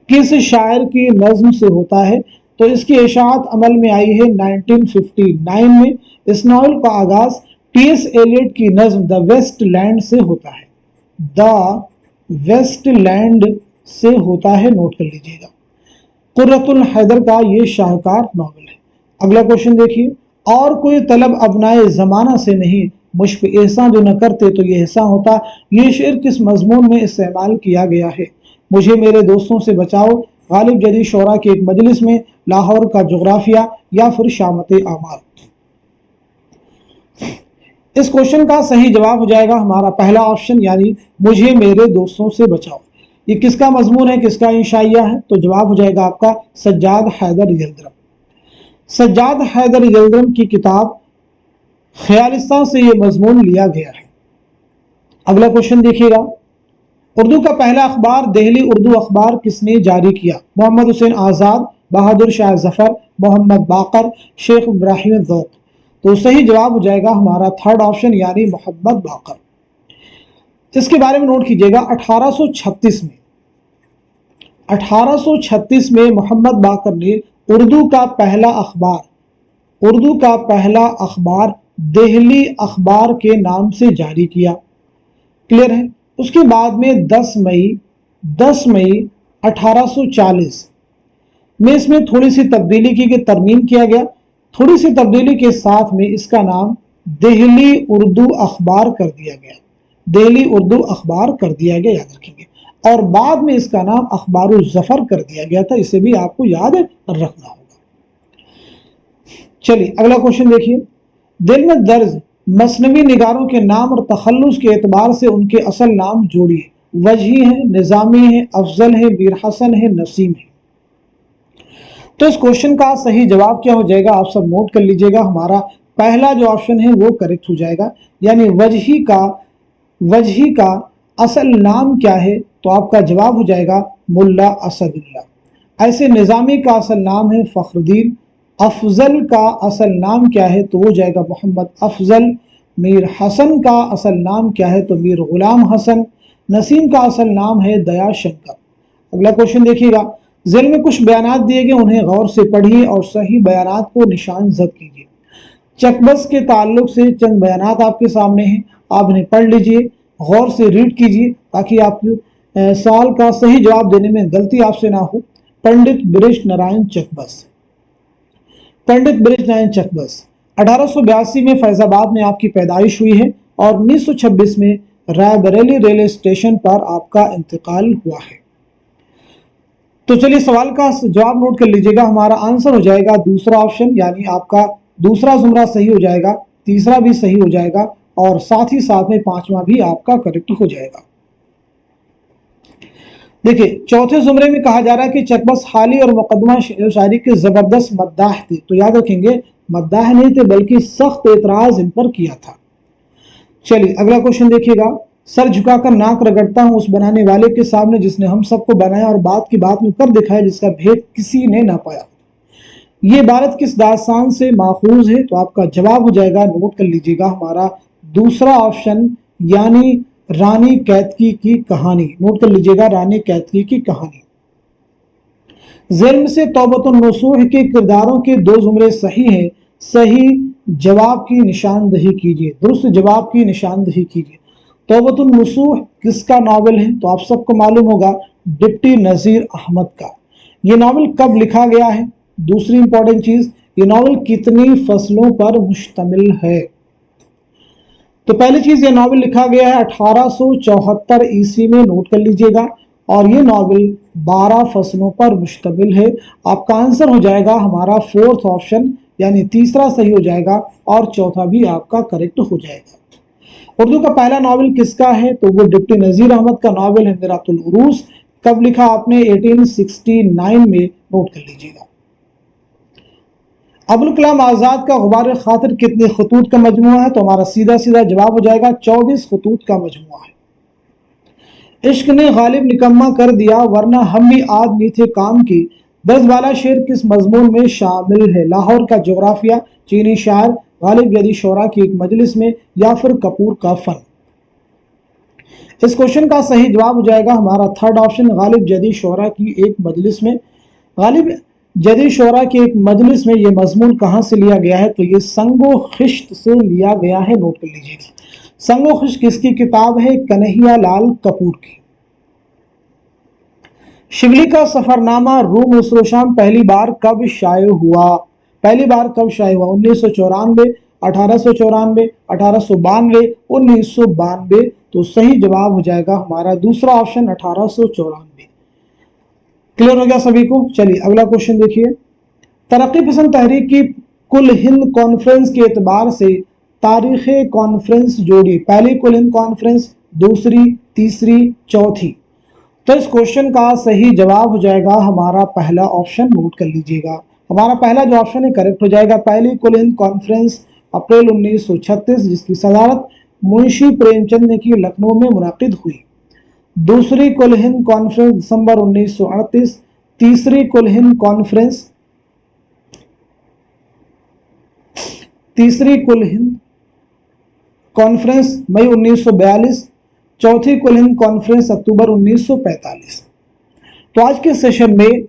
किस शायर की नज्म से होता है? तो इसकी इशाअत अमल में आई है 1959 में। इस नॉवेल का आगाज टी.एस. एलियट की नज्म द वेस्ट लैंड से होता है। द वेस्ट लैंड से होता है, नोट कर लीजिएगा। कुर्रतुल हैदर का ये शाहकार नॉवेल है। अगला क्वेश्चन देखिए, और कोई तलब अबनाए जमाना से नहीं, मुझ पे एहसान जो न करते तो ये एहसान होता, ये शेर किस मजमून में इस्तेमाल किया गया है? मुझे मेरे दोस्तों से बचाओ, गालिब जदीद शोरा की एक मजलिस में, लाहौर का जोग्राफिया, या फिर शामत आमार। इस क्वेश्चन का सही जवाब हो जाएगा हमारा पहला ऑप्शन यानी मुझे मेरे दोस्तों से बचाओ। ये किसका मजमून है, किसका इंशाइया है? तो जवाब हो जाएगा आपका सज्जाद हैदर यल्दरम। सज्जाद हैदर यल्दरम की किताब ख्यालिस्तान से ये मजमून लिया गया है। अगला क्वेश्चन देखिएगा, उर्दू का पहला अखबार दहली उर्दू अखबार किसने जारी किया? मोहम्मद हुसैन आज़ाद, बहादुर शाह जफर, मोहम्मद बाकर, शेख इब्राहिम ज़ौक़। तो सही जवाब हो जाएगा हमारा थर्ड ऑप्शन यानी मोहम्मद बाकर। इसके बारे में नोट कीजिएगा, 1836 में मोहम्मद बाकर ने उर्दू का पहला अखबार दिल्ली अखबार के नाम से जारी किया। क्लियर है। उसके बाद में 10 मई 1840 में इसमें थोड़ी सी तब्दीली की गई, तरमीम किया गया। थोड़ी सी तब्दीली के साथ में इसका नाम दिल्ली उर्दू अखबार कर दिया गया। दिल्ली उर्दू अखबार कर दिया गया, याद रखेंगे। और बाद में इसका नाम अखबारुल ज़फ़र कर दिया गया था। इसे भी आपको याद रखना होगा। चलिए अगला क्वेश्चन देखिए। दिल में दर्ज मसनवी निगारों के नाम और तखल्लुस के एतबार से उनके असल नाम जोड़िए। वजही है, निज़ामी है, अफजल है, मीर हसन है, नसीम है। तो इस क्वेश्चन का सही जवाब क्या हो जाएगा, आप सब नोट कर लीजिएगा। हमारा पहला जो ऑप्शन है वो करेक्ट हो जाएगा, यानी वजही का असल नाम क्या है, तो आपका जवाब हो जाएगा मुल्ला असदुल्लाह। ऐसे निज़ामी का असल नाम है फखरुद्दीन। अफजल का असल नाम क्या है, तो हो जाएगा मोहम्मद अफजल। मीर हसन का असल नाम क्या है, तो मीर गुलाम हसन। नसीम का असल नाम है दया शंकर। अगला क्वेश्चन देखिएगा। ज़ेल में कुछ बयानात दिए गए, उन्हें गौर से पढ़िए और सही बयानात को निशान ज़द कीजिए। चकबस के ताल्लुक से चंद बयानात आपके सामने हैं, आप इन्हें पढ़ लीजिए, गौर से रीड कीजिए ताकि आपको सवाल का सही जवाब देने में गलती आपसे ना हो। पंडित ब्रिज नारायण चकबस, पंडित ब्रिज नारायण चकबस 1882 में फैजाबाद में आपकी पैदाइश हुई है और 1926 में रायबरेली रेलवे स्टेशन पर आपका इंतकाल हुआ है। तो चलिए सवाल का जवाब नोट कर लीजिएगा। हमारा आंसर हो जाएगा दूसरा ऑप्शन, यानी आपका दूसरा जुमरा सही हो जाएगा, तीसरा भी सही हो जाएगा और साथ ही साथ में पांचवा भी आपका करेक्ट हो जाएगा। देखिए चौथे जुमरे में कहा जा रहा है कि चकबस हाली और मुकदमा शायरी के जबरदस्त मद्दाह थे। तो याद रखेंगे मद्दाह नहीं थे बल्कि सख्त एतराज इन पर किया था। चलिए अगला क्वेश्चन देखिएगा। सर झुकाकर नाक रगड़ता हूं उस बनाने वाले के सामने जिसने हम सबको बनाया और बात की बात में कर दिखाया जिसका भेद किसी ने ना पाया। ये इबारत किस दास्तान से माखूज है, तो आपका जवाब हो जाएगा, नोट कर लीजिएगा, हमारा दूसरा ऑप्शन, यानी रानी कैतकी की कहानी। नोट कर लीजिएगा, रानी कैतकी की कहानी। ज़िल्म से तौबतुन नसूह के किरदारों के दो जुमरे सही हैं, सही जवाब की निशानदही कीजिए, दुरुस्त जवाब की निशानदही कीजिए। तौबतुन नसूह किसका नावल है, तो आप सबको मालूम होगा डिप्टी नज़ीर अहमद का। ये नावल कब लिखा गया है, दूसरी इंपॉर्टेंट चीज, ये नावल कितनी फसलों पर मुश्तमिल है। तो पहली चीज, ये नावल लिखा गया है 1874 ईस्वी में, नोट कर लीजिएगा, और ये नावल 12 फसलों पर मुश्तमिल है। आपका आंसर हो जाएगा हमारा फोर्थ ऑप्शन, यानी तीसरा सही हो जाएगा और चौथा भी आपका करेक्ट हो जाएगा। उर्दू का पहला नावल किसका है, तो वो डिप्टी नज़ीर अहमद का नावल है मिरातुल उरूस। कब लिखा आपने, 1869 में, नोट कर लीजिएगा। अबुल कलाम आजाद का गुबार खातिर कितने खतूत का मजमुआ है, तो हमारा सीधा सीधा जवाब हो जाएगा 24 खतूत का मजमुआ है। इश्क ने गालिब निकम्मा कर दिया वरना हम भी आदमी थे काम की, 10 बाला शेर किस मजमून में शामिल है। लाहौर का जोग्राफिया, चीनी शायर, गालिब जदी शोरा की एक मजलिस में, या फिर कपूर का फन। इस क्वेश्चन का सही जवाब हो जाएगा हमारा थर्ड ऑप्शन, गालिब जदी शोरा की एक मजलिस में। गालिब जदी शोरा की एक मजलिस में ये मजमून कहाँ से लिया गया है, तो ये संगो खिश्त से लिया गया है, नोट कर लीजिएगा। संगो खिश्त किसकी किताब है, कन्हैया लाल कपूर की। शिबली का सफरनामा रूम उसरो शाम पहली बार कब शाये हुआ, पहली बार कब शाये हुआ, 1994, 1894, 1892, 1992। तो सही जवाब हो जाएगा हमारा दूसरा ऑप्शन 1894। क्लियर हो गया सभी को। चलिए अगला क्वेश्चन देखिए। तरक्की पसंद तहरीक की कुल हिंद कॉन्फ्रेंस के एतबार से तारीख कॉन्फ्रेंस जोड़ी, पहली कुल हिंद कॉन्फ्रेंस, दूसरी, तीसरी, चौथी। तो इस क्वेश्चन का सही जवाब हो जाएगा हमारा पहला ऑप्शन, नोट कर लीजिएगा। हमारा पहला जो ऑप्शन है करेक्ट हो जाएगा। पहली कुल हिंद कॉन्फ्रेंस अप्रैल 1936, जिसकी सदारत मुंशी प्रेमचंद ने की, लखनऊ में मुनाकिद हुई। दूसरी कुल हिंद कॉन्फ्रेंस दिसंबर 1938, तीसरी कुल हिंद कॉन्फ्रेंस मई 1942, चौथी कुल हिंद कॉन्फ्रेंस अक्टूबर 1945। तो आज के सेशन में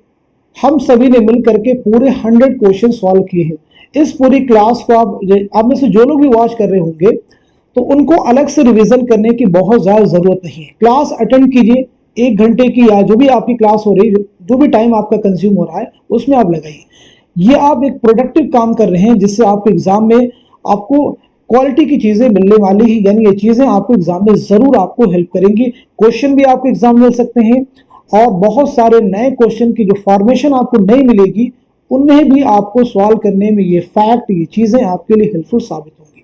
हम सभी ने मिल करके पूरे 100 क्वेश्चन सॉल्व किए हैं। इस पूरी क्लास को आप में से जो लोग भी वॉच कर रहे होंगे तो उनको अलग से रिवीजन करने की बहुत ज्यादा जरूरत नहीं है। क्लास अटेंड कीजिए, 1 घंटे की या जो भी आपकी क्लास हो रही है, जो भी टाइम आपका कंज्यूम हो रहा है उसमें आप लगाइए। ये आप एक प्रोडक्टिव काम कर रहे हैं जिससे आपके एग्जाम में आपको क्वालिटी की चीजें मिलने वाली ही, यानी ये चीजें आपको एग्जाम में जरूर आपको हेल्प करेंगी। क्वेश्चन भी आपको एग्जाम में मिल सकते हैं और बहुत सारे नए क्वेश्चन की जो फॉर्मेशन आपको नहीं मिलेगी उनमें भी आपको सॉल्व करने में ये फैक्ट, ये चीजें आपके लिए हेल्पफुल साबित होंगी।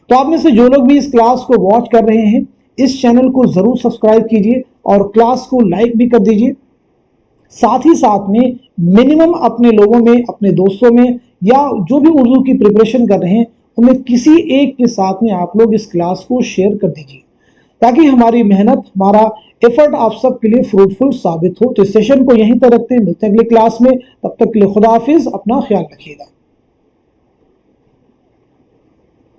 तो आप में से जो लोग भी इस क्लास को वॉच कर रहे हैं, इस चैनल को जरूर सब्सक्राइब कीजिए और क्लास को लाइक भी कर दीजिए। साथ ही साथ में मिनिमम अपने लोगों में, अपने दोस्तों में या जो भी उर्दू की प्रिपरेशन कर रहे हैं उनमें किसी एक के साथ में आप लोग इस क्लास को शेयर कर दीजिए ताकि हमारी मेहनत, हमारा एफर्ट आप सबके लिए फ्रूटफुल साबित हो। तो इस सेशन को यहीं तक रखते हैं, मिलते हैं अगली क्लास में। तब तक के लिए खुदा हाफिज, अपना ख्याल रखिएगा।